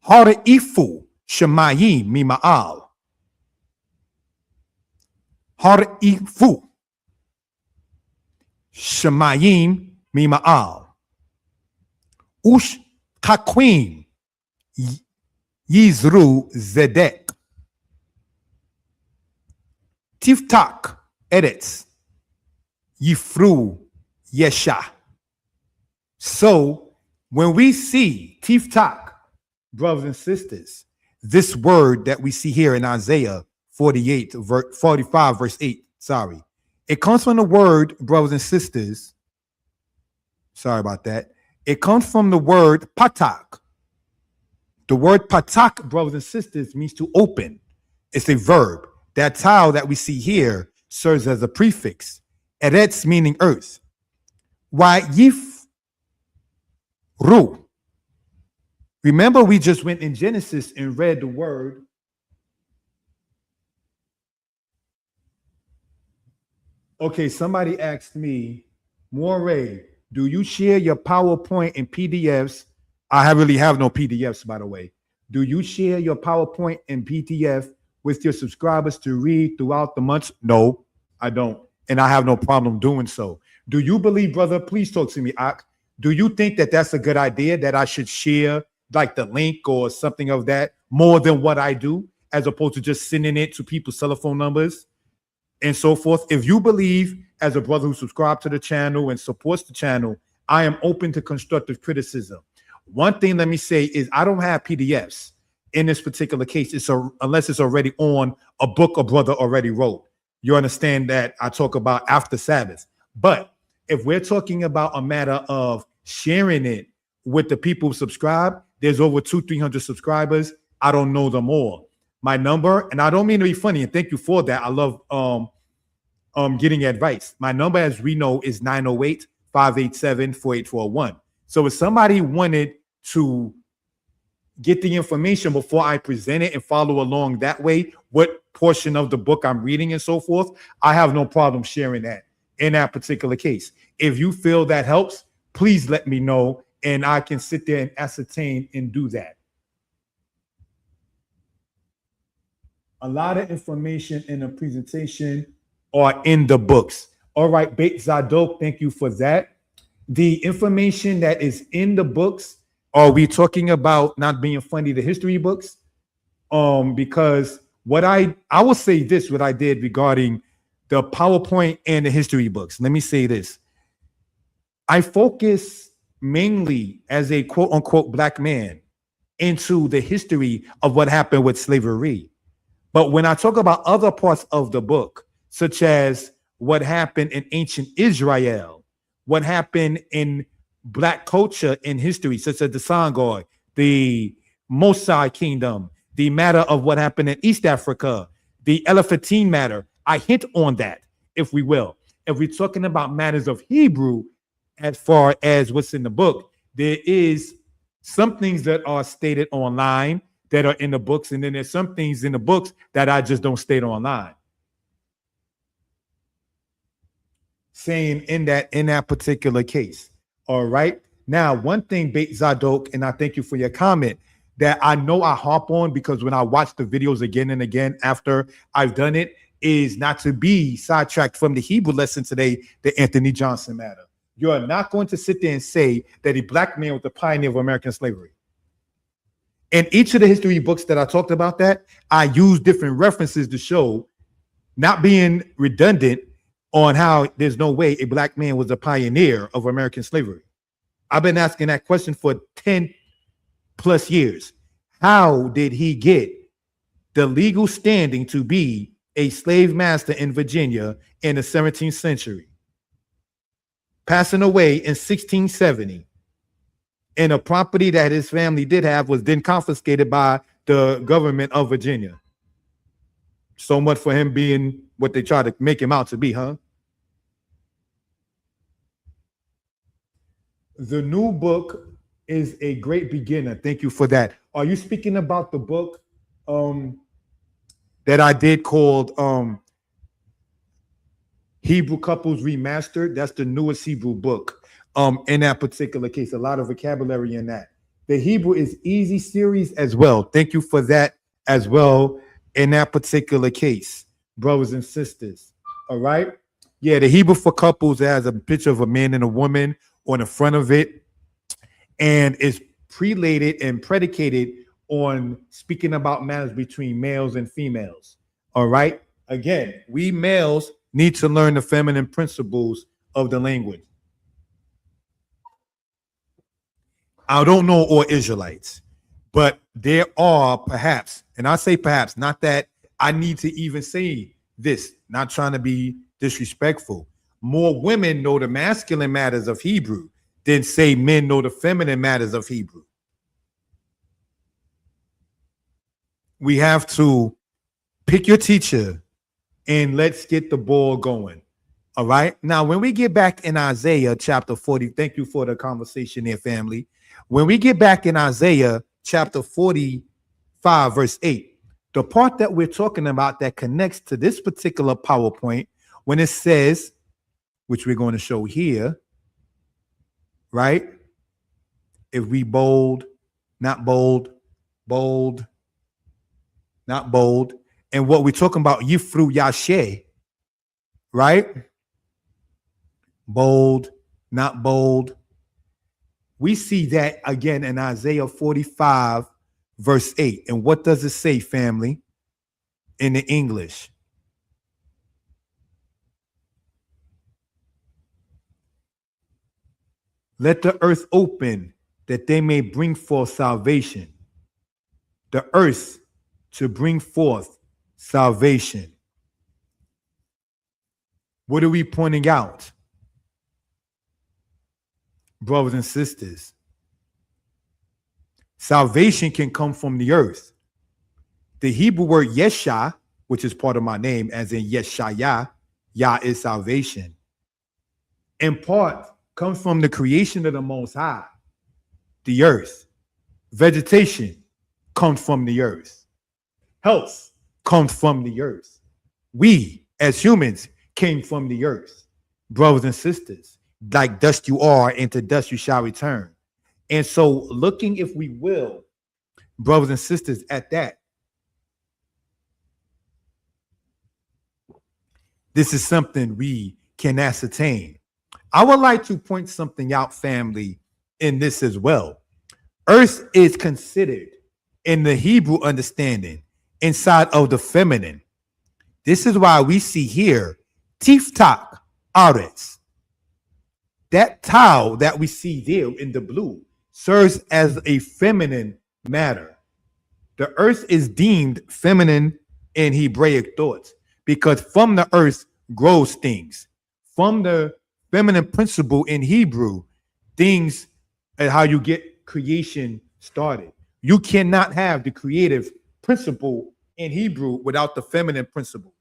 Hara ifu shemayim mima'al. Hara ifu shemayim mima'al. Ush kakwim yizru zedek. Tiftak eretz yifru yesha. So when we see Tiftak, brothers and sisters, this word that we see here in Isaiah 45, verse 8, sorry, it comes from the word, brothers and sisters, sorry about that, it comes from the word patak. The word patak, brothers and sisters, means to open. It's a verb. That tau that we see here serves as a prefix. Eretz meaning earth. Why yif ru. Remember, we just went in Genesis and read the word. Okay, somebody asked me, Moray, do you share your PowerPoint and PDFs? I really have no PDFs, by the way. Do you share your PowerPoint and PDF with your subscribers to read throughout the months? No, I don't. And I have no problem doing so. Do you believe, brother? Please talk to me, Ak. Do you think that that's a good idea, that I should share like the link or something of that more than what I do, as opposed to just sending it to people's telephone numbers and so forth? If you believe, as a brother who subscribes to the channel and supports the channel, I am open to constructive criticism. One thing, let me say, is I don't have PDFs in this particular case. Unless it's already on a book a brother already wrote. You understand that I talk about after Sabbath. But if we're talking about a matter of sharing it with the people who subscribe, there's over 200-300 subscribers. I don't know them all. My number, and I don't mean to be funny, and thank you for that. I love getting advice. My number, as we know, is 908-587-4841. So if somebody wanted to get the information before I present it and follow along that way, what portion of the book I'm reading and so forth, I have no problem sharing that in that particular case. If you feel that helps, please let me know, and I can sit there and ascertain and do that. A lot of information in the presentation are in the books. All right, Beit Zadok, thank you for that. The information that is in the books, are we talking about, not being funny, the history books? Because what I will say this, what I did regarding the PowerPoint and the history books. Let me say this. I focus mainly as a quote unquote black man into the history of what happened with slavery. But when I talk about other parts of the book, such as what happened in ancient Israel, what happened in black culture in history, such as the Sangor, the Mosai Kingdom, the matter of what happened in East Africa, the Elephantine matter, I hint on that, if we will. If we're talking about matters of Hebrew, as far as what's in the book, there is some things that are stated online that are in the books, and then there's some things in the books that I just don't state online. Saying in that particular case. All right. Now, one thing, Beit Zadok, and I thank you for your comment, that I know I harp on because when I watch the videos again and again after I've done it, is not to be sidetracked from the Hebrew lesson today, the Anthony Johnson matter. You are not going to sit there and say that a black man was the pioneer of American slavery. In each of the history books that I talked about that, I use different references to show, not being redundant, on how there's no way a black man was a pioneer of American slavery. I've been asking that question for 10 plus years. How did he get the legal standing to be a slave master in Virginia in the 17th century? Passing away in 1670. And a property that his family did have was then confiscated by the government of Virginia. So much for him being what they tried to make him out to be, huh? The new book is a great beginner. Thank you for that. Are you speaking about the book that I did called Hebrew Couples Remastered? That's the newest Hebrew book. In that particular case, a lot of vocabulary in that. The Hebrew is Easy series as well. Thank you for that as well in that particular case, brothers and sisters. All right. Yeah, the Hebrew for Couples has a picture of a man and a woman on the front of it, and is prelated and predicated on speaking about matters between males and females. All right. Again, we males need to learn the feminine principles of the language. I don't know all Israelites, but there are perhaps, and I say perhaps, not that I need to even say this, not trying to be disrespectful. More women know the masculine matters of Hebrew than say men know the feminine matters of Hebrew. We have to pick your teacher and let's get the ball going. All right. Now, when we get back in Isaiah chapter 40, thank you for the conversation there, family. When we get back in Isaiah chapter 45, verse 8, the part that we're talking about that connects to this particular PowerPoint, when it says, which we're going to show here, right? If we bold, not bold, bold, not bold, and what we're talking about, Yifru Yashe, right? Bold, not bold. We see that again in Isaiah 45, verse 8. And what does it say, family, in the English? Let the earth open that they may bring forth salvation. The earth to bring forth salvation. What are we pointing out, brothers and sisters? Salvation can come from the earth. The Hebrew word Yesha, which is part of my name, as in Yeshaya, Yah is salvation, in part comes from the creation of the Most High, the earth. Vegetation comes from the earth. Health comes from the earth. We, as humans, came from the earth, brothers and sisters. Like dust you are, and to dust you shall return. And so, looking, if we will, brothers and sisters, at that, this is something we can ascertain. I would like to point something out, family, in this as well. Earth is considered, in the Hebrew understanding, inside of the feminine. This is why we see here, Tiftak Aretz. That tau that we see there in the blue serves as a feminine matter. The earth is deemed feminine in Hebraic thoughts because from the earth grows things. From the feminine principle in Hebrew, things and how you get creation started. You cannot have the creative principle in Hebrew without the feminine principle.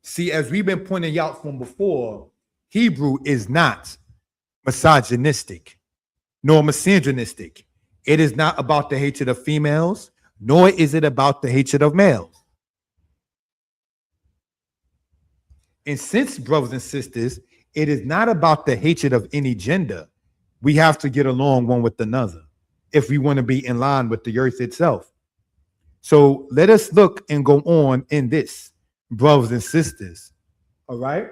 See, as we've been pointing out from before, Hebrew is not misogynistic. nor misogynistic. It is not about the hatred of females, nor is it about the hatred of males. And since, brothers and sisters, it is not about the hatred of any gender, we have to get along one with another if we want to be in line with the earth itself. So let us look and go on in this, brothers and sisters. All right?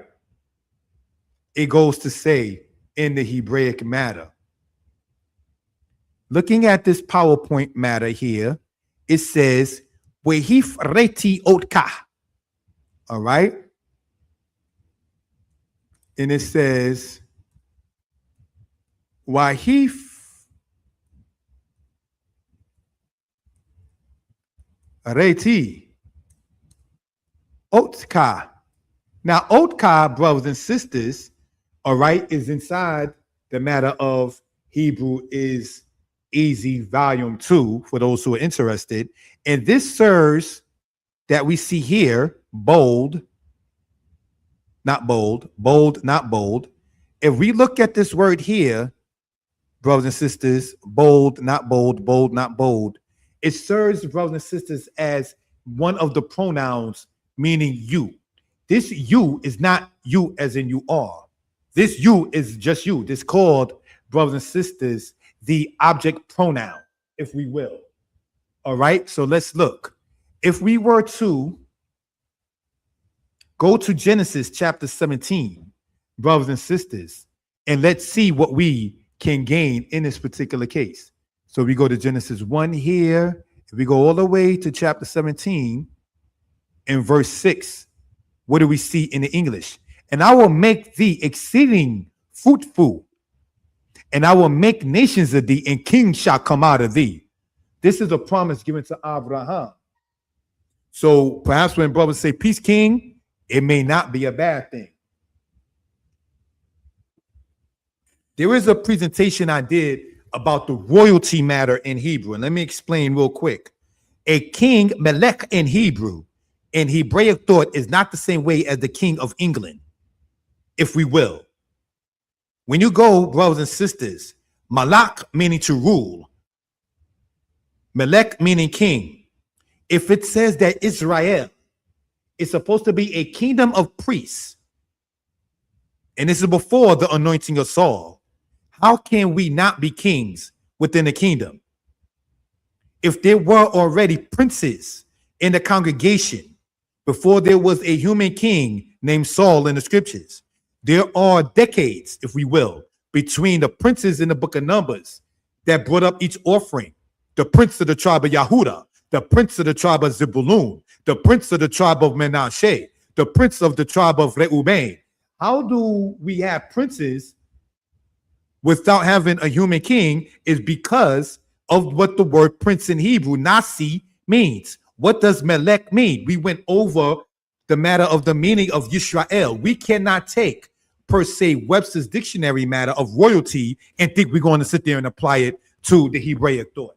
It goes to say in the Hebraic matter. Looking at this PowerPoint matter here, it says, Wehif reti otka. All right? And it says, Wahif reti otka. Now, otka, brothers and sisters, all right, is inside the matter of Hebrew is Easy Volume 2 for those who are interested. And this sirs that we see here, bold, not bold, bold, not bold. If we look at this word here, brothers and sisters, bold, not bold, bold, not bold, it serves, brothers and sisters, as one of the pronouns meaning you. This you is not you as in you are. This you is just you. This called, brothers and sisters, the object pronoun, if we will. All right, so let's look. If we were to go to Genesis chapter 17, brothers and sisters, and let's see what we can gain in this particular case. So we go to Genesis 1 here. If we go all the way to chapter 17 in verse 6, what do we see in the English? And I will make thee exceeding fruitful, and I will make nations of thee, and kings shall come out of thee. This is a promise given to Abraham. So perhaps when brothers say peace, king, it may not be a bad thing. There is a presentation I did about the royalty matter in Hebrew. And let me explain real quick. A king, Melech in Hebrew, in Hebraic thought is not the same way as the king of England, if we will. When you go, brothers and sisters, Malak meaning to rule, Melech meaning king. If it says that Israel is supposed to be a kingdom of priests, and this is before the anointing of Saul, how can we not be kings within the kingdom? If there were already princes in the congregation before there was a human king named Saul in the scriptures, there are decades, if we will, between the princes in the book of Numbers that brought up each offering. The prince of the tribe of Yehudah, the prince of the tribe of Zebulun, the prince of the tribe of Manasseh, the prince of the tribe of Reuben. How do we have princes without having a human king? Is because of what the word prince in Hebrew, Nasi, means. What does Melech mean? We went over the matter of the meaning of Yisrael. We cannot take, per se, Webster's dictionary matter of royalty and think we're going to sit there and apply it to the Hebraic thought.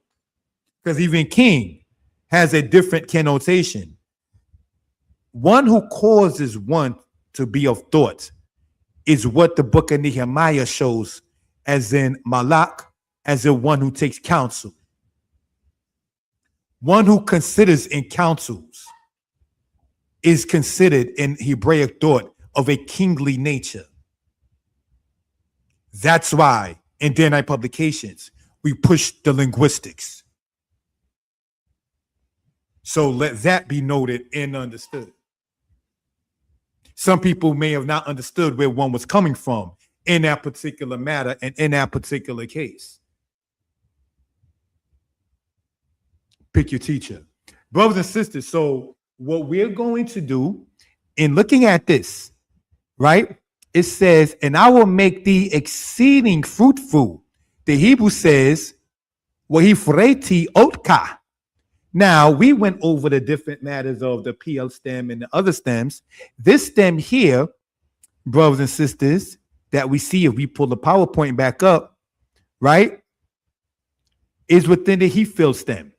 Because even king has a different connotation. One who causes one to be of thought is what the book of Nehemiah shows, as in Malak, as in one who takes counsel. One who considers and counsels is considered in Hebraic thought of a kingly nature. That's why in Day and Night Publications, we push the linguistics. So let that be noted and understood. Some people may have not understood where one was coming from in that particular matter and in that particular case. Pick your teacher. Brothers and sisters, so what we're going to do in looking at this, right? It says, and I will make thee exceeding fruitful. The Hebrew says, Wahifreti otka. Now, we went over the different matters of the PL stem and the other stems. This stem here, brothers and sisters, that we see if we pull the PowerPoint back up, right, is within the Hephil stem.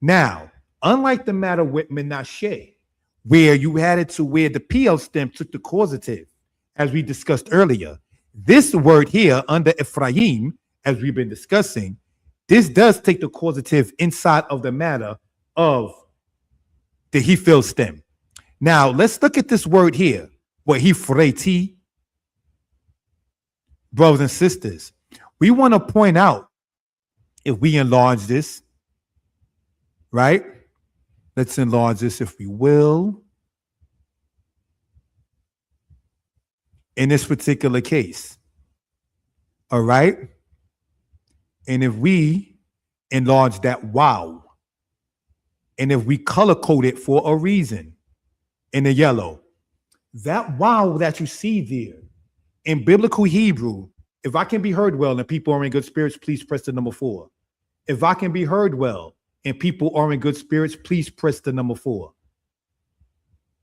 Now, unlike the matter with Manasseh, where you had it to where the PL stem took the causative, as we discussed earlier, this word here under Ephraim, as we've been discussing, this does take the causative inside of the matter of the Hefil stem. Now, let's look at this word here, what Hefreti, brothers and sisters. We want to point out, if we enlarge this, right? Let's enlarge this if we will. In this particular case, all right? And if we enlarge that wow, and if we color code it for a reason in the yellow, that wow that you see there in biblical Hebrew, if I can be heard well and people are in good spirits, please press the number 4. If I can be heard well and people are in good spirits, please press the number 4.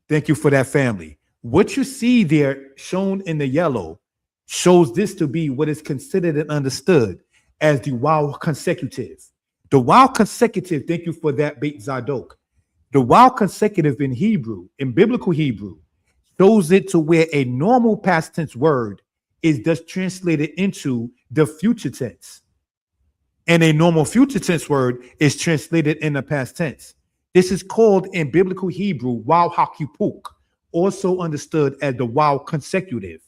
Thank you for that, family. What you see there shown in the yellow shows this to be what is considered and understood as the wow consecutive. The wow consecutive, thank you for that, Beit Zadok. The wow consecutive in Hebrew, in biblical Hebrew, shows it to where a normal past tense word is thus translated into the future tense. And a normal future tense word is translated in the past tense. This is called in biblical Hebrew, wow hakipuk, also understood as the wow consecutive.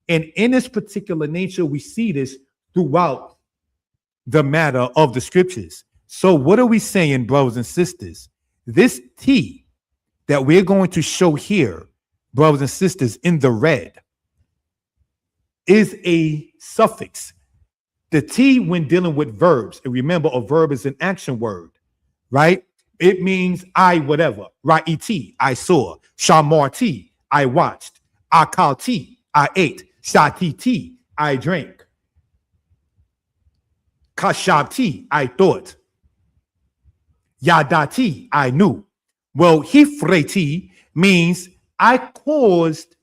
And in this particular nature, we see this throughout the matter of the scriptures. So what are we saying, brothers and sisters? This T that we're going to show here, brothers and sisters, in the red, is a suffix. The T, when dealing with verbs, and remember, a verb is an action word, right? It means I whatever. Ra'iti, I saw. Shamarti, I watched. Akalti, I ate. Shatiti, I drank. Kashabti, I thought. Yadati, I knew. Well, Hifreti means I caused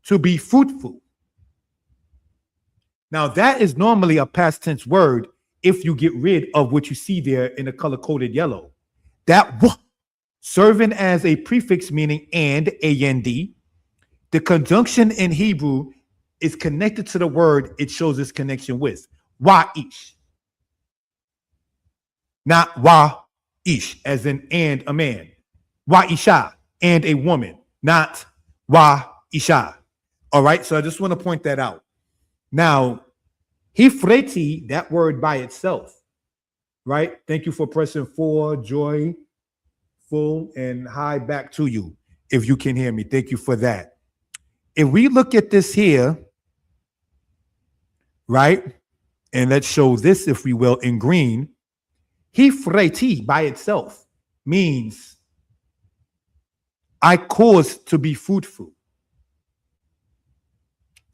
to be fruitful. Now, that is normally a past tense word if you get rid of what you see there in the color-coded yellow. That serving as a prefix meaning and, A-N-D. The conjunction in Hebrew is connected to the word it shows its connection with. Wa-ish. Not wa-ish, as in and a man. Wa-isha, and a woman. Not wa-isha. All right, so I just want to point that out. Now, Hifreti, that word by itself, right? Thank you for pressing 4, joy, full, and high back to you, if you can hear me. Thank you for that. If we look at this here, right? And let's show this, if we will, in green. Hifreti by itself means I caused to be fruitful,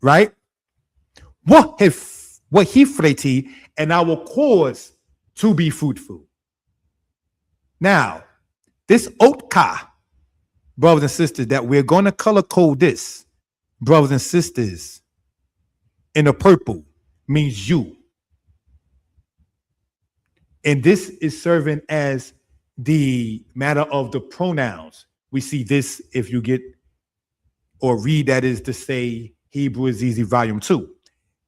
right? What Hifreti, and I will cause to be fruitful. Now, this otka, brothers and sisters, that we're going to color code this, brothers and sisters, in the purple means you. And this is serving as the matter of the pronouns. We see this if you get or read, that is to say, Hebrew is Easy, Volume 2.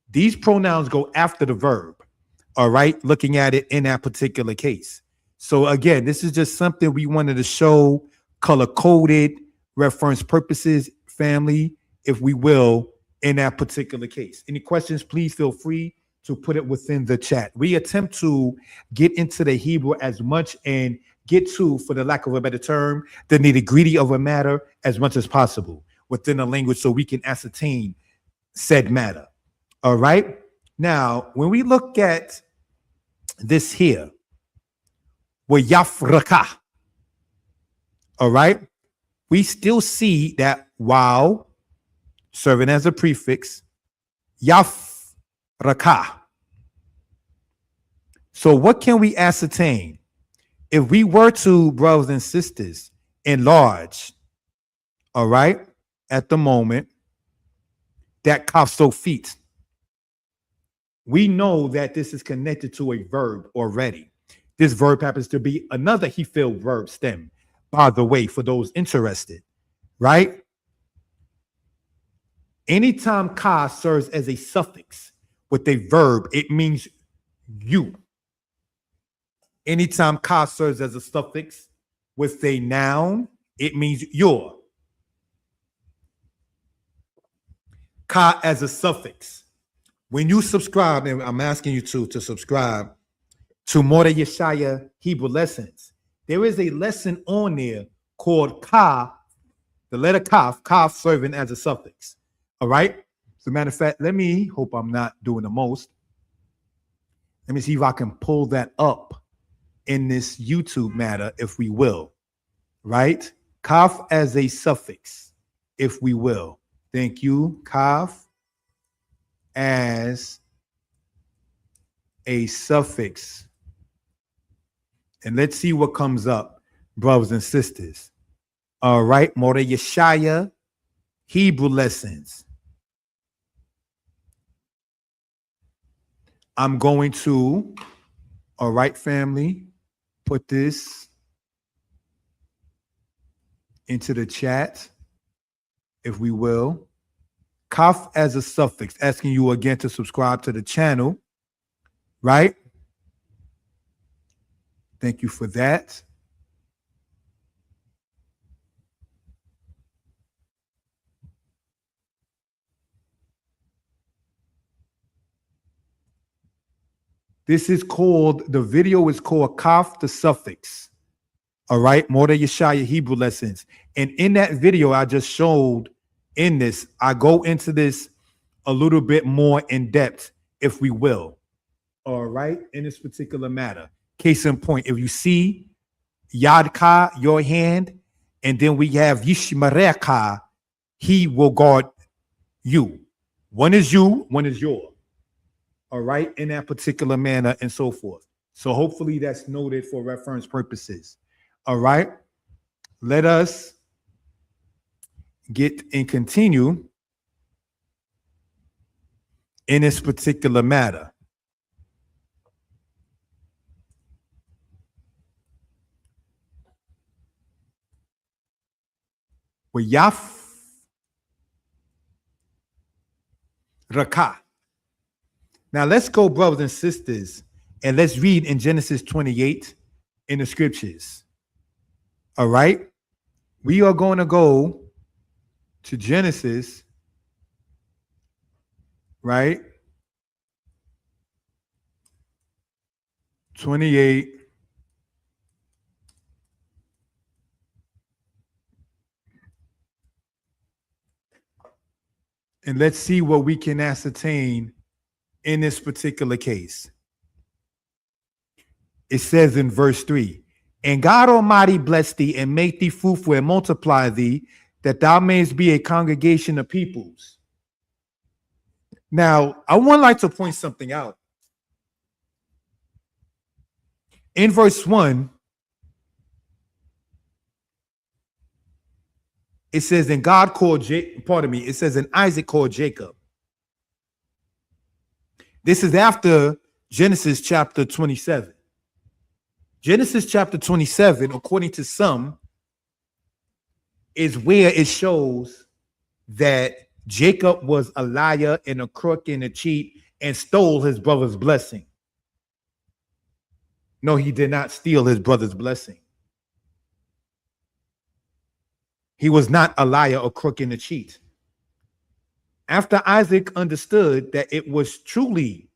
These pronouns go after the verb, all right, looking at it in that particular case. So again, this is just something we wanted to show, color-coded, reference purposes, family, if we will, in that particular case. Any questions, please feel free to put it within the chat. We attempt to get into the Hebrew as much and get to, for the lack of a better term, the nitty-gritty of a matter as much as possible within the language so we can ascertain said matter. All right. Now, when we look at this here, Yafraka, all right, we still see that wow serving as a prefix, Yafraka. So what can we ascertain? If we were to, brothers and sisters, enlarge, all right, at the moment, that kafsofit, we know that this is connected to a verb already. This verb happens to be another Hefil verb stem, by the way, for those interested, right? Anytime ka serves as a suffix with a verb, it means you. Anytime ka serves as a suffix with a noun, it means your. Ka as a suffix. When you subscribe, and I'm asking you to subscribe to Mordeh Yeshaya Hebrew Lessons, there is a lesson on there called Ka, the letter Kaf serving as a suffix. All right. As a matter of fact, hope I'm not doing the most. Let me see if I can pull that up in this YouTube matter, if we will. Right? Kaf as a suffix, if we will. Thank you. Kaf as a suffix. And let's see what comes up, brothers and sisters. All right, Mordeh Yeshaya Hebrew Lessons. I'm going to, all right, family, put this into the chat, if we will. Kaf as a suffix, asking you again to subscribe to the channel, right? Thank you for that. This is called, the video is called Kaf the Suffix. All right, Mordeh Yeshaya Hebrew Lessons. And in that video I just showed in this, I go into this a little bit more in depth, if we will. All right, in this particular matter. Case in point, if you see Yad Ka, your hand, and then we have Yishmareh Ka, he will guard you. One is you, one is yours. All right, in that particular manner and so forth. So hopefully that's noted for reference purposes. All right, let us get and continue in this particular matter. With Yaf Rakah. Now let's go, brothers and sisters, and let's read in Genesis 28 in the scriptures. All right. We are going to go to Genesis, right? 28. And let's see what we can ascertain in this particular case. It says in verse 3, and God Almighty bless thee and make thee fruitful and multiply thee, that thou mayest be a congregation of peoples. Now, I would like to point something out. In verse 1, it says, and God called it says, and Isaac called Jacob. This is after Genesis chapter 27. Genesis chapter 27, according to some, is where it shows that Jacob was a liar and a crook and a cheat and stole his brother's blessing. No, he did not steal his brother's blessing. He was not a liar, a crook, and a cheat. After Isaac understood that it was truly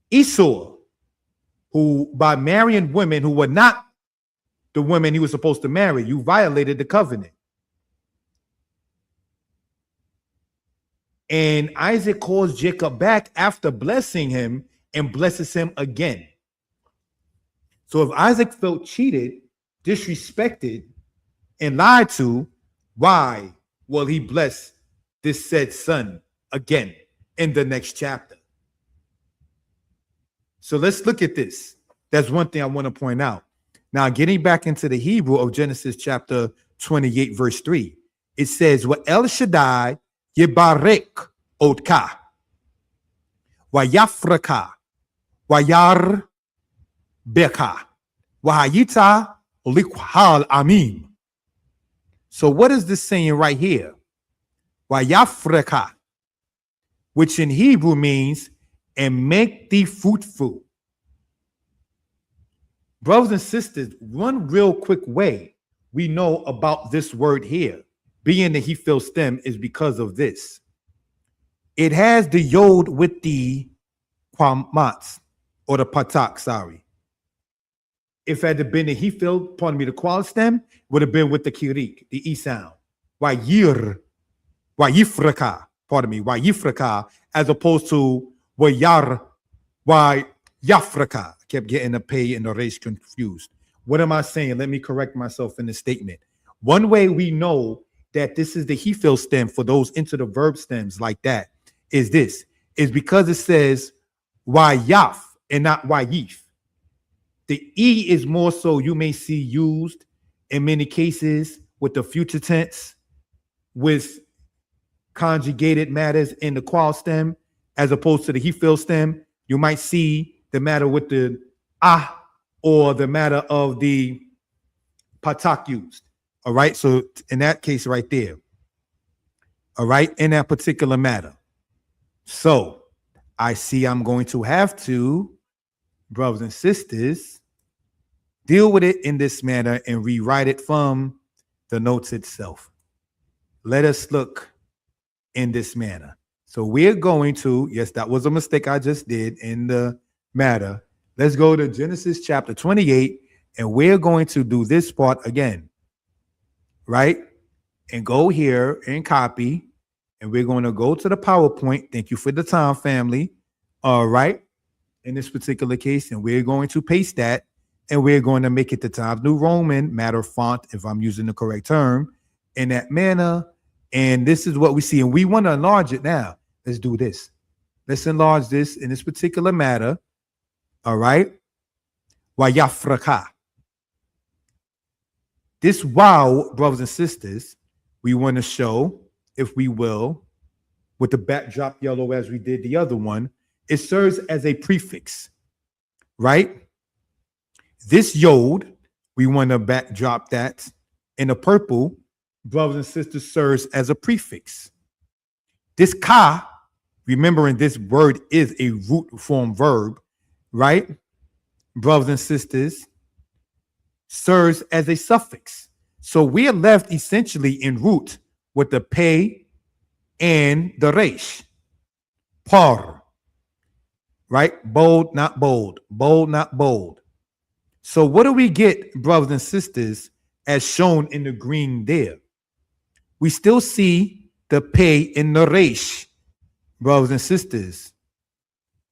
Esau who, by marrying women who were not the women he was supposed to marry, you violated the covenant. And Isaac calls Jacob back after blessing him and blesses him again. So if Isaac felt cheated, disrespected, and lied to, why will he bless this said son again in the next chapter? So let's look at this. That's one thing I want to point out. Now, getting back into the Hebrew of Genesis chapter 28, verse 3, it says, Wa El Shaddai Yebarek Otka, Wa Yafraka, Wa Yar Beka, Wa Hayita Likhal Amim. So what is this saying right here? Wa Yafraka, which in Hebrew means, and make thee fruitful Brothers and sisters, one real quick way we know about this word here, being the Hefil stem, is because of this. It has the yod with the quamats, or the patak, sorry. If it had been the Hefil, pardon me, the qual stem, would have been with the kirik, the E sound. Wayir, wayifraka, pardon me, wayifraka, as opposed to wayar, wayafraka. I kept getting the pay and the race confused. What am I saying? Let me correct myself in the statement. One way we know that this is the Hefil stem for those into the verb stems like that is because it says wayaf and not wayif. The E is more so you may see used in many cases with the future tense, with conjugated matters in the qual stem, as opposed to the Hefil stem. You might see the matter with the or the matter of the patak used. All right. So in that case right there. All right. In that particular matter. So I see I'm going to have to, brothers and sisters, deal with it in this manner and rewrite it from the notes itself. Let us look in this manner. So we're going to, yes, that was a mistake I just did in the matter. Let's go to Genesis chapter 28, and we're going to do this part again, right? And go here and copy, and we're going to go to the PowerPoint. Thank you for the time, family. All right. In this particular case, and we're going to paste that, and we're going to make it the Times New Roman matter font, if I'm using the correct term, in that manner. And this is what we see. And we want to enlarge it now. Let's do this. Let's enlarge this in this particular matter. All right. Wayafraka. This wow, brothers and sisters, we want to show, if we will, with the backdrop yellow as we did the other one, it serves as a prefix, right? This yod, we want to backdrop that in the purple, brothers and sisters, serves as a prefix. This ka, remembering this word is a root form verb, right? Brothers and sisters, serves as a suffix. So we are left essentially in root with the pei and the resh. Par, right? Bold, not bold. Bold, not bold. So what do we get, brothers and sisters, as shown in the green there? We still see the pei in the resh, brothers and sisters.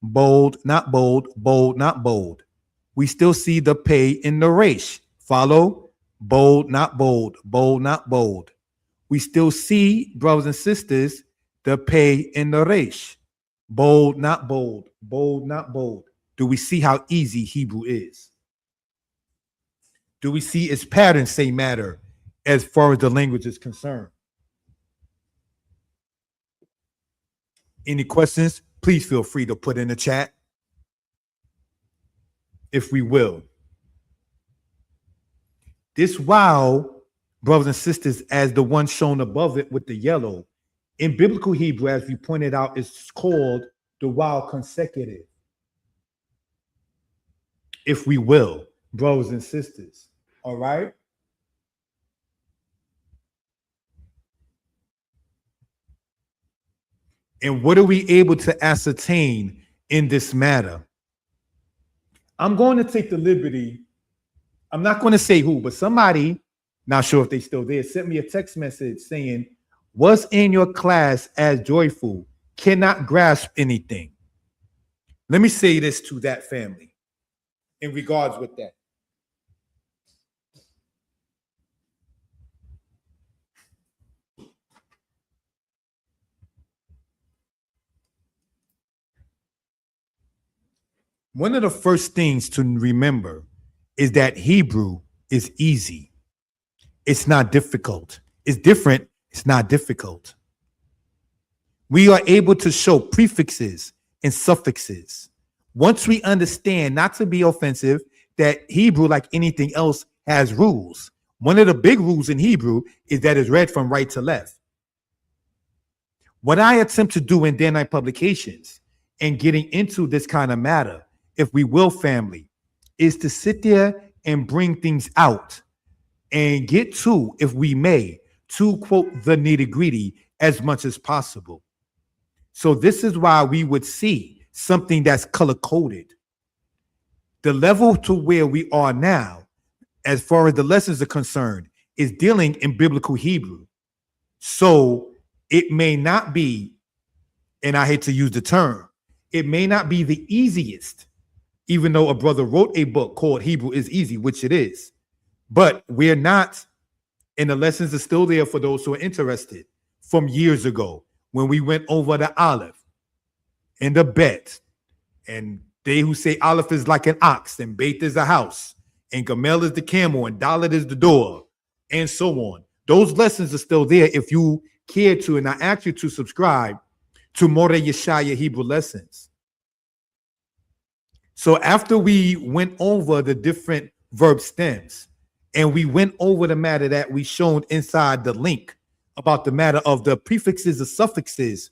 Bold, not bold. Bold, not bold. We still see the pei in the resh. Follow? Bold, not bold. Bold, not bold. We still see, brothers and sisters, the pei in the resh. Bold, not bold. Bold, not bold. Do we see how easy Hebrew is? Do we see its patterns say matter as far as the language is concerned? Any questions? Please feel free to put in the chat, if we will. This wow, brothers and sisters, as the one shown above it with the yellow, in biblical Hebrew, as we pointed out, is called the wow consecutive, if we will, brothers and sisters. All right. And what are we able to ascertain in this matter? I'm going to take the liberty. I'm not going to say who, but somebody, not sure if they still there, sent me a text message saying, "Was in your class as joyful, cannot grasp anything." Let me say this to that family in regards with that. One of the first things to remember is that Hebrew is easy. It's not difficult. It's different. It's not difficult. We are able to show prefixes and suffixes. Once we understand, not to be offensive, that Hebrew, like anything else, has rules. One of the big rules in Hebrew is that it's read from right to left. What I attempt to do in Day and Night Publications and getting into this kind of matter, if we will, family, is to sit there and bring things out and get to, if we may, to quote the nitty-gritty as much as possible. So this is why we would see something that's color-coded. The level to where we are now, as far as the lessons are concerned, is dealing in biblical Hebrew. So it may not be, and I hate to use the term, it may not be the easiest, even though a brother wrote a book called Hebrew is Easy, which it is. But we're not, and the lessons are still there for those who are interested from years ago when we went over the Aleph and the Bet, and they who say Aleph is like an ox and Beit is a house and Gamel is the camel and Dalet is the door and so on. Those lessons are still there if you care to, and I ask you to subscribe to Moreh Yeshaya Hebrew Lessons. So after we went over the different verb stems and we went over the matter that we shown inside the link about the matter of the prefixes or suffixes,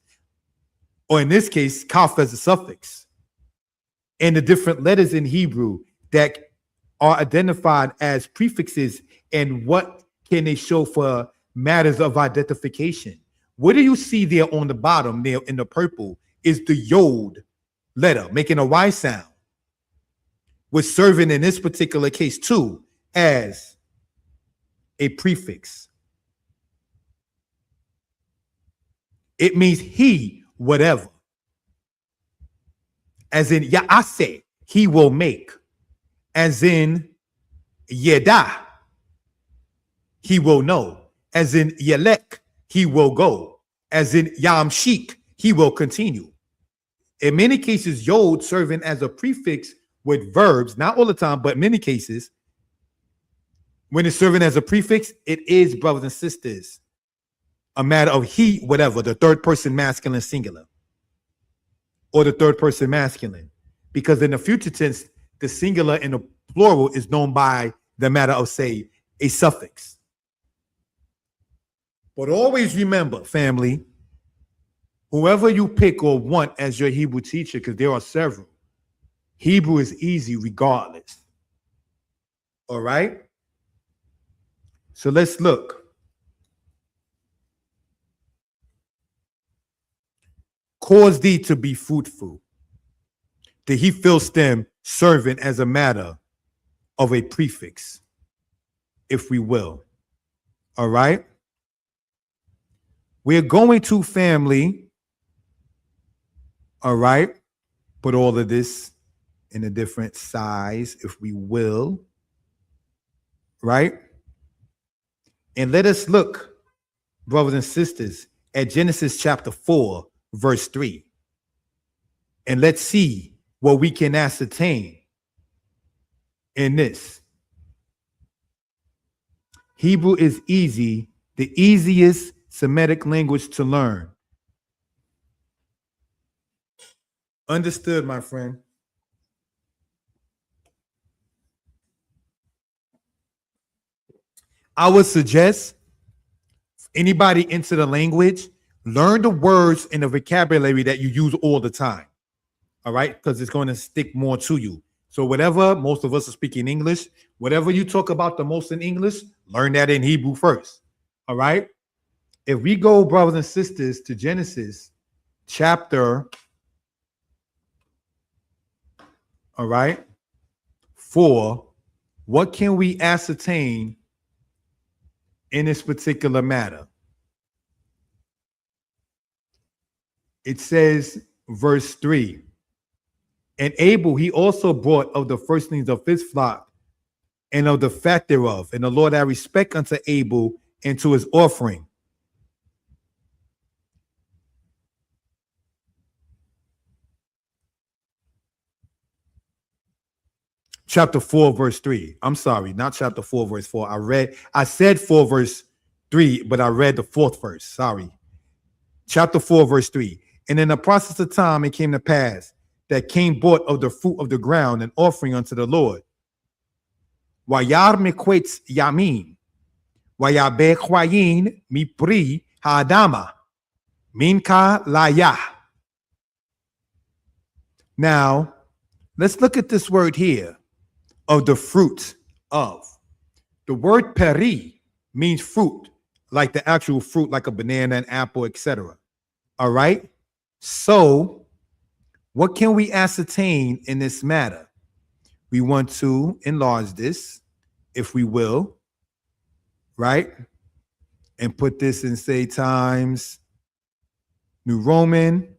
or in this case, kaf as a suffix, and the different letters in Hebrew that are identified as prefixes and what can they show for matters of identification. What do you see there on the bottom there in the purple is the yod letter making a Y sound, which serving in this particular case too as a prefix. It means he, whatever. As in Ya'aseh, he will make. As in Yedah, he will know. As in Yelek, he will go. As in Yamshik, he will continue. In many cases, Yod serving as a prefix with verbs, not all the time, but in many cases, when it's serving as a prefix, it is, brothers and sisters, a matter of he, whatever, the third person masculine singular, or the third person masculine. Because in the future tense, the singular and the plural is known by the matter of, say, a suffix. But always remember, family, whoever you pick or want as your Hebrew teacher, because there are several, Hebrew is easy regardless. All right? So let's look. Cause thee to be fruitful. The he fill stem serving as a matter of a prefix, if we will. All right? We're going to, family, all right, put all of this in a different size, if we will, right? And let us look, brothers and sisters, at Genesis chapter 4, verse 3. And let's see what we can ascertain in this. Hebrew is easy, the easiest Semitic language to learn. Understood, my friend. I would suggest anybody into the language, learn the words and the vocabulary that you use all the time. All right, because it's going to stick more to you. So whatever, most of us are speaking English, whatever you talk about the most in English, learn that in Hebrew first. All right. If we go, brothers and sisters, to Genesis chapter, all right, 4, what can we ascertain in this particular matter? It says, verse 3, and Abel, he also brought of the firstlings of his flock and of the fat thereof. And the Lord had respect unto Abel and to his offering. Chapter 4, verse 3. I'm sorry, not chapter 4, verse 4. I said 4, verse 3, but I read the 4th verse. Sorry. Chapter 4, verse 3. And in the process of time, it came to pass that Cain brought of the fruit of the ground an offering unto the Lord. Wayar mekwetz yamin. Wayabe chwayin mi pri ha'adama. Minka layah. Now, let's look at this word here. of the fruit of. The word peri means fruit, like the actual fruit, like a banana, an apple, etc. All right. So, what can we ascertain in this matter? We want to enlarge this, if we will, right? And put this in, say, times New Roman,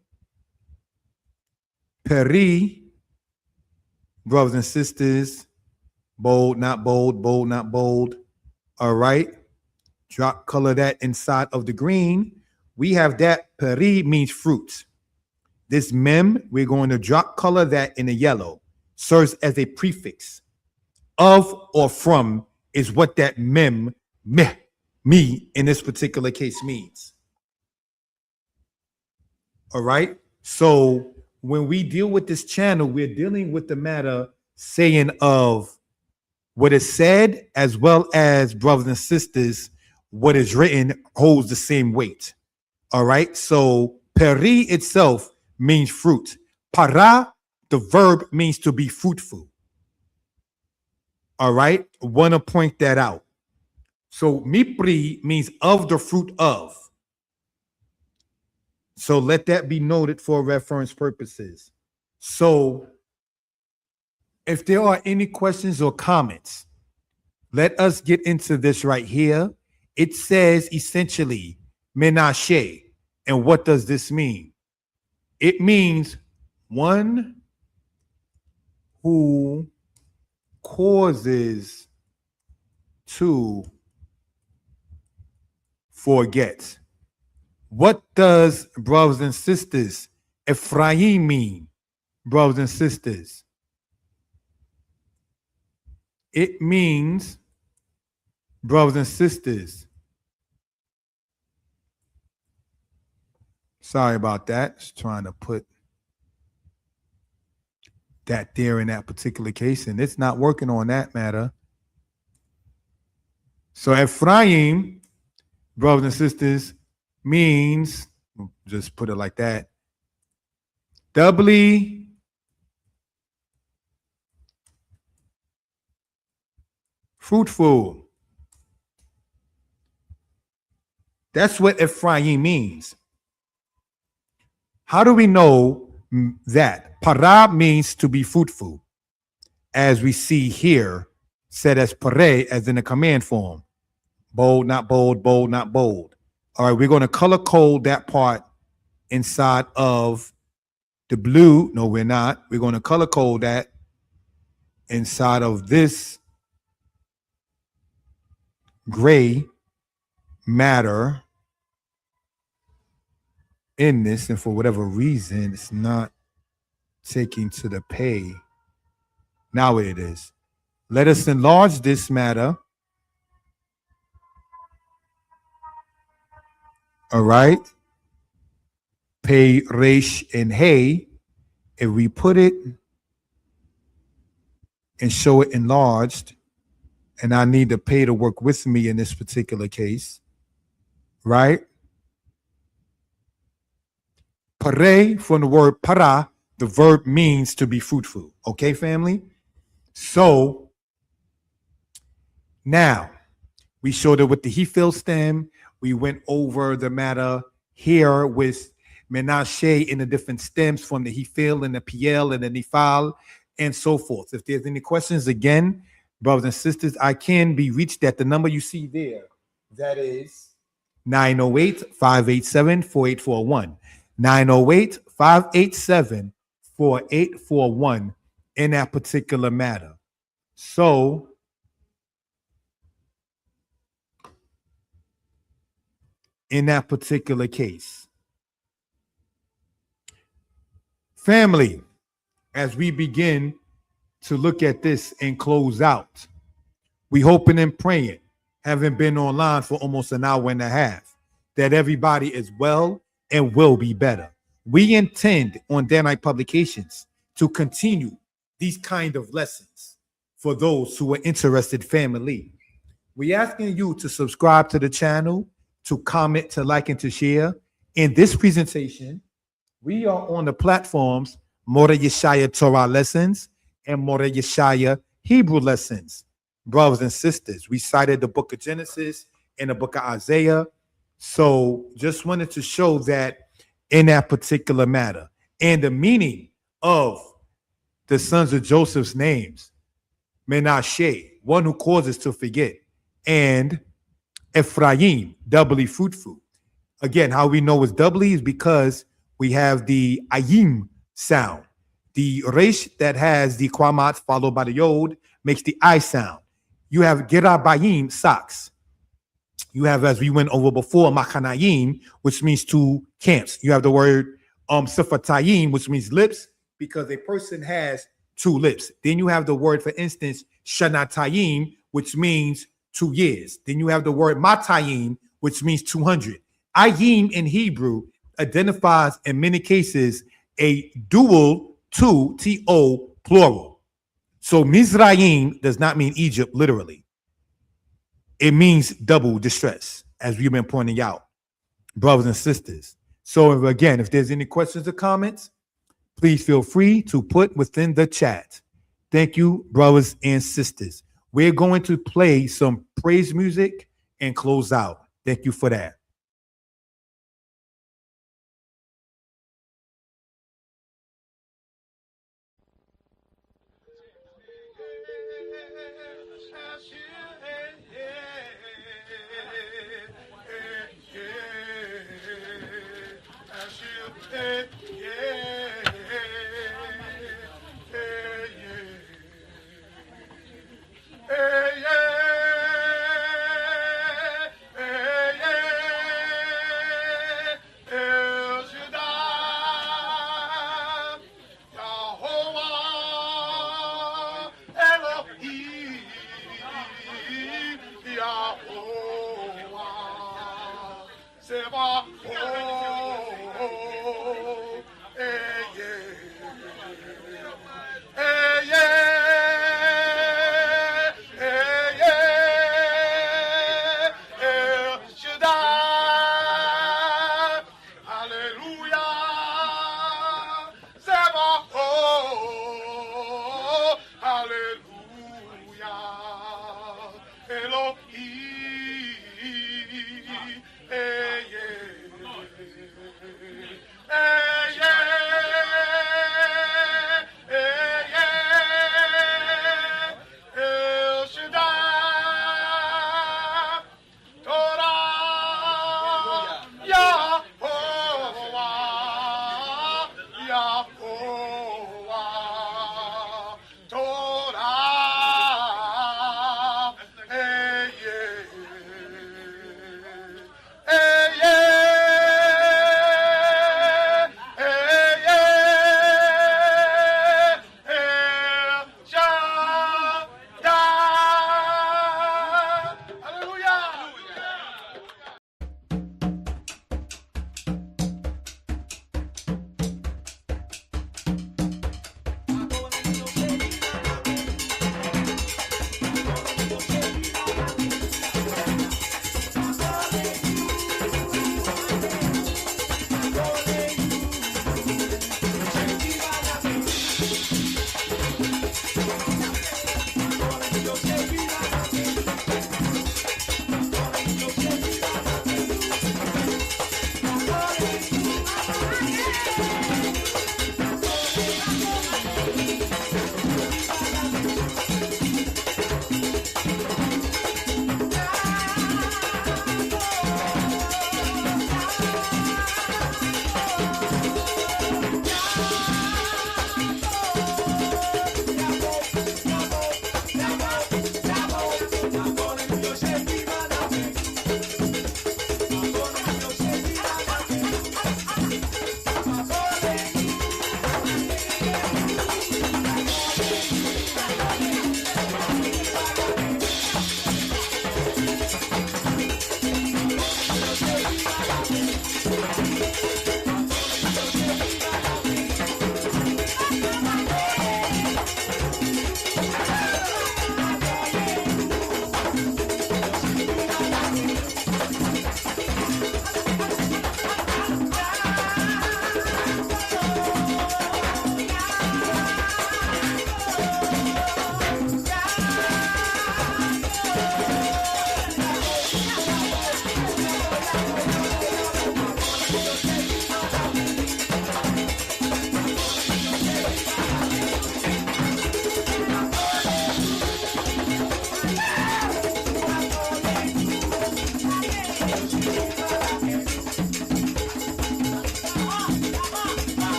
peri, brothers and sisters, bold, not bold, bold, not bold. All right. Drop color that inside of the green. We have that peri means fruit. This mem, we're going to drop color that in the yellow. Serves as a prefix. Of or from is what that mem, meh, me in this particular case means. All right. So when we deal with this channel, we're dealing with the matter saying of what is said, as well as, brothers and sisters, what is written holds the same weight. All right. So peri itself means fruit. Para, the verb, means to be fruitful. All right. Want to point that out. So mipri means of the fruit of. So let that be noted for reference purposes. So if there are any questions or comments, let us get into this right here. It says essentially Manasseh. And what does this mean? It means one who causes to forget. What does, brothers and sisters, Ephraim mean, brothers and sisters? It means, brothers and sisters, sorry about that. Just trying to put that there in that particular case, and it's not working on that matter. So Ephraim, brothers and sisters, means, just put it like that, doubly fruitful. That's what Ephraim means. How do we know that? Para means to be fruitful, as we see here, said as pare, as in the command form. Bold, not bold, bold, not bold. All right, we're going to color code that part inside of the blue. No, we're not. We're going to color code that inside of this gray matter in this, and for whatever reason, it's not taking to the pay. Now it is. Let us enlarge this matter. All right. Pay, resh, and hey. If we put it and show it enlarged, and I need the pay to work with me in this particular case, right? Pare, from the word para, the verb means to be fruitful. Okay, family? So now we showed it with the Hefil stem. We went over the matter here with Manasseh in the different stems from the Hefil and the Piel and the Nifal and so forth. If there's any questions, again, brothers and sisters, I can be reached at the number you see there. That is 908-587-4841. 908-587-4841 in that particular matter. So in that particular case, family, as we begin to look at this and close out, we hoping and praying, having been online for almost an hour and a half, that everybody is well and will be better. We intend on Danite Publications to continue these kind of lessons for those who are interested, family. We asking you to subscribe to the channel, to comment, to like, and to share. In this presentation, we are on the platforms More Yeshaya Torah Lessons and More Yeshaya Hebrew lessons, brothers and sisters. We cited the book of Genesis and the book of Isaiah. So just wanted to show that in that particular matter and the meaning of the sons of Joseph's names, Manasseh, one who causes to forget, and Ephraim, doubly fruitful. Again, how we know it's doubly is because we have the ayim sound. The resh that has the kwamat followed by the yod makes the I sound. You have gerabayim, socks. You have, as we went over before, machanayim, which means two camps. You have the word sifatayim, which means lips, because a person has two lips. Then you have the word, for instance, shanatayim, which means 2 years. Then you have the word matayim, which means 200. Ayim in Hebrew identifies in many cases a dual two, T-O, plural. So Mizraim does not mean Egypt literally. It means double distress, as we've been pointing out, brothers and sisters. So again, if there's any questions or comments, please feel free to put within the chat. Thank you, brothers and sisters. We're going to play some praise music and close out. Thank you for that.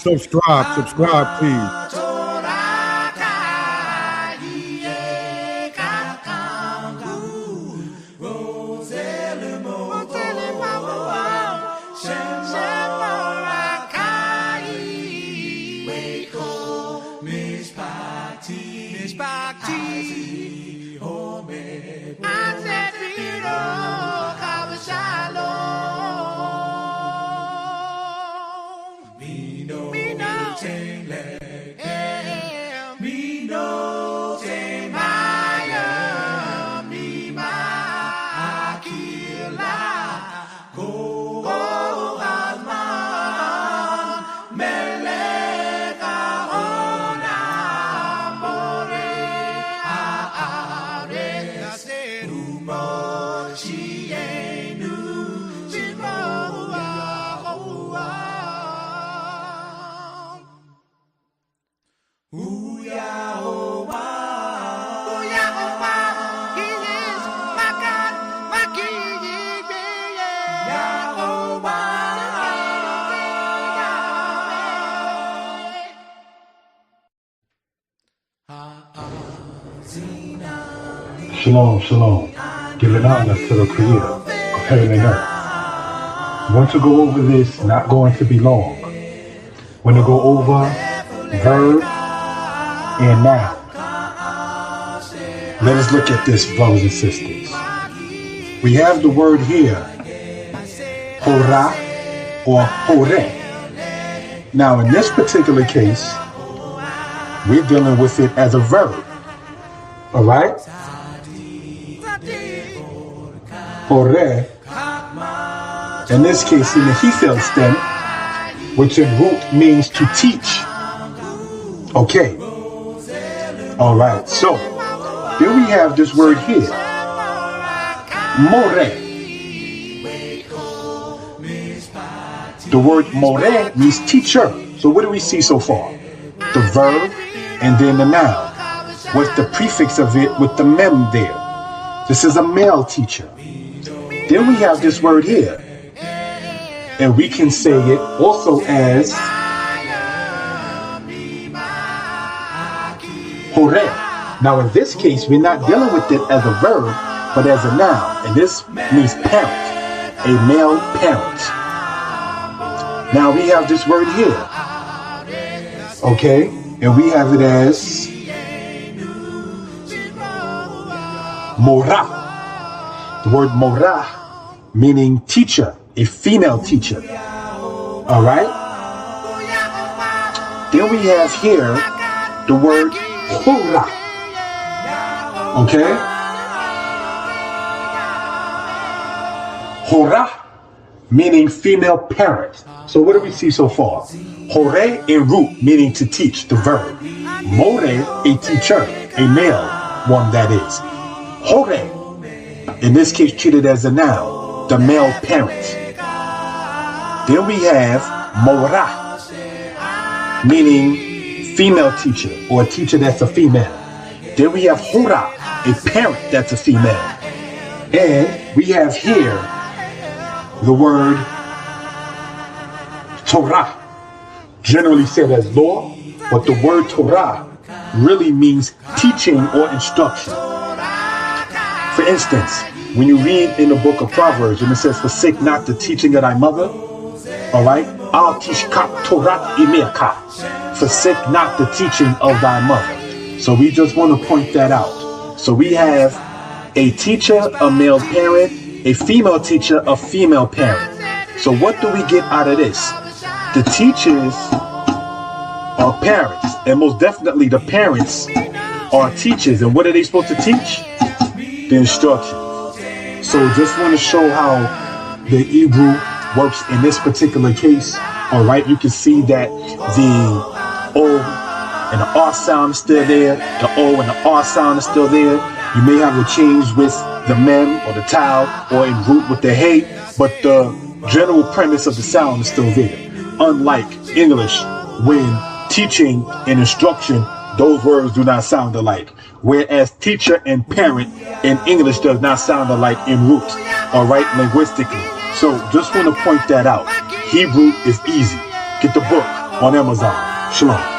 Subscribe, please. Shalom, shalom. Giving honor to the Creator of heaven and earth. I want to go over this, not going to be long. I want to go over verb and noun. Let us look at this, brothers and sisters. We have the word here, hora or hore. Now, in this particular case, we're dealing with it as a verb. All right? Hore, in this case, in the Hefel stem, which in root means to teach. Okay. All right. So, here we have this word here. More. The word more means teacher. So what do we see so far? The verb and then the noun. What's the prefix of it with the mem there? This is a male teacher. Then we have this word here. And we can say it also as hore. Now in this case, we're not dealing with it as a verb, but as a noun. And this means parent, a male parent. Now we have this word here. Okay? And we have it as morah. The word morah meaning teacher, a female teacher. All right? Then we have here the word hora. Okay? Hora meaning female parent. So what do we see so far? Hore in root meaning to teach, the verb. More, a teacher, a male one that is. Hore, in this case treated as a noun, the male parent. Then we have mora, meaning female teacher or a teacher that's a female. Then we have hora, a parent that's a female. And we have here the word Torah, generally said as law, but the word Torah really means teaching or instruction. For instance, when you read in the book of Proverbs, and it says, forsake not the teaching of thy mother, all right? Al tishkat Torah imeka, forsake not the teaching of thy mother. So we just want to point that out. So we have a teacher, a male parent, a female teacher, a female parent. So what do we get out of this? The teachers are parents, and most definitely the parents are teachers. And what are they supposed to teach? The instructions. So just want to show how the Hebrew works in this particular case. All right, you can see that the O and the R sound is still there. The O and the R sound is still there. You may have a change with the mem or the tau or in root with the hey, but the general premise of the sound is still there. Unlike English, when teaching and instruction, those words do not sound alike. Whereas teacher and parent in English does not sound alike in root, all right, linguistically. So just want to point that out. Hebrew is easy. Get the book on Amazon. Shalom.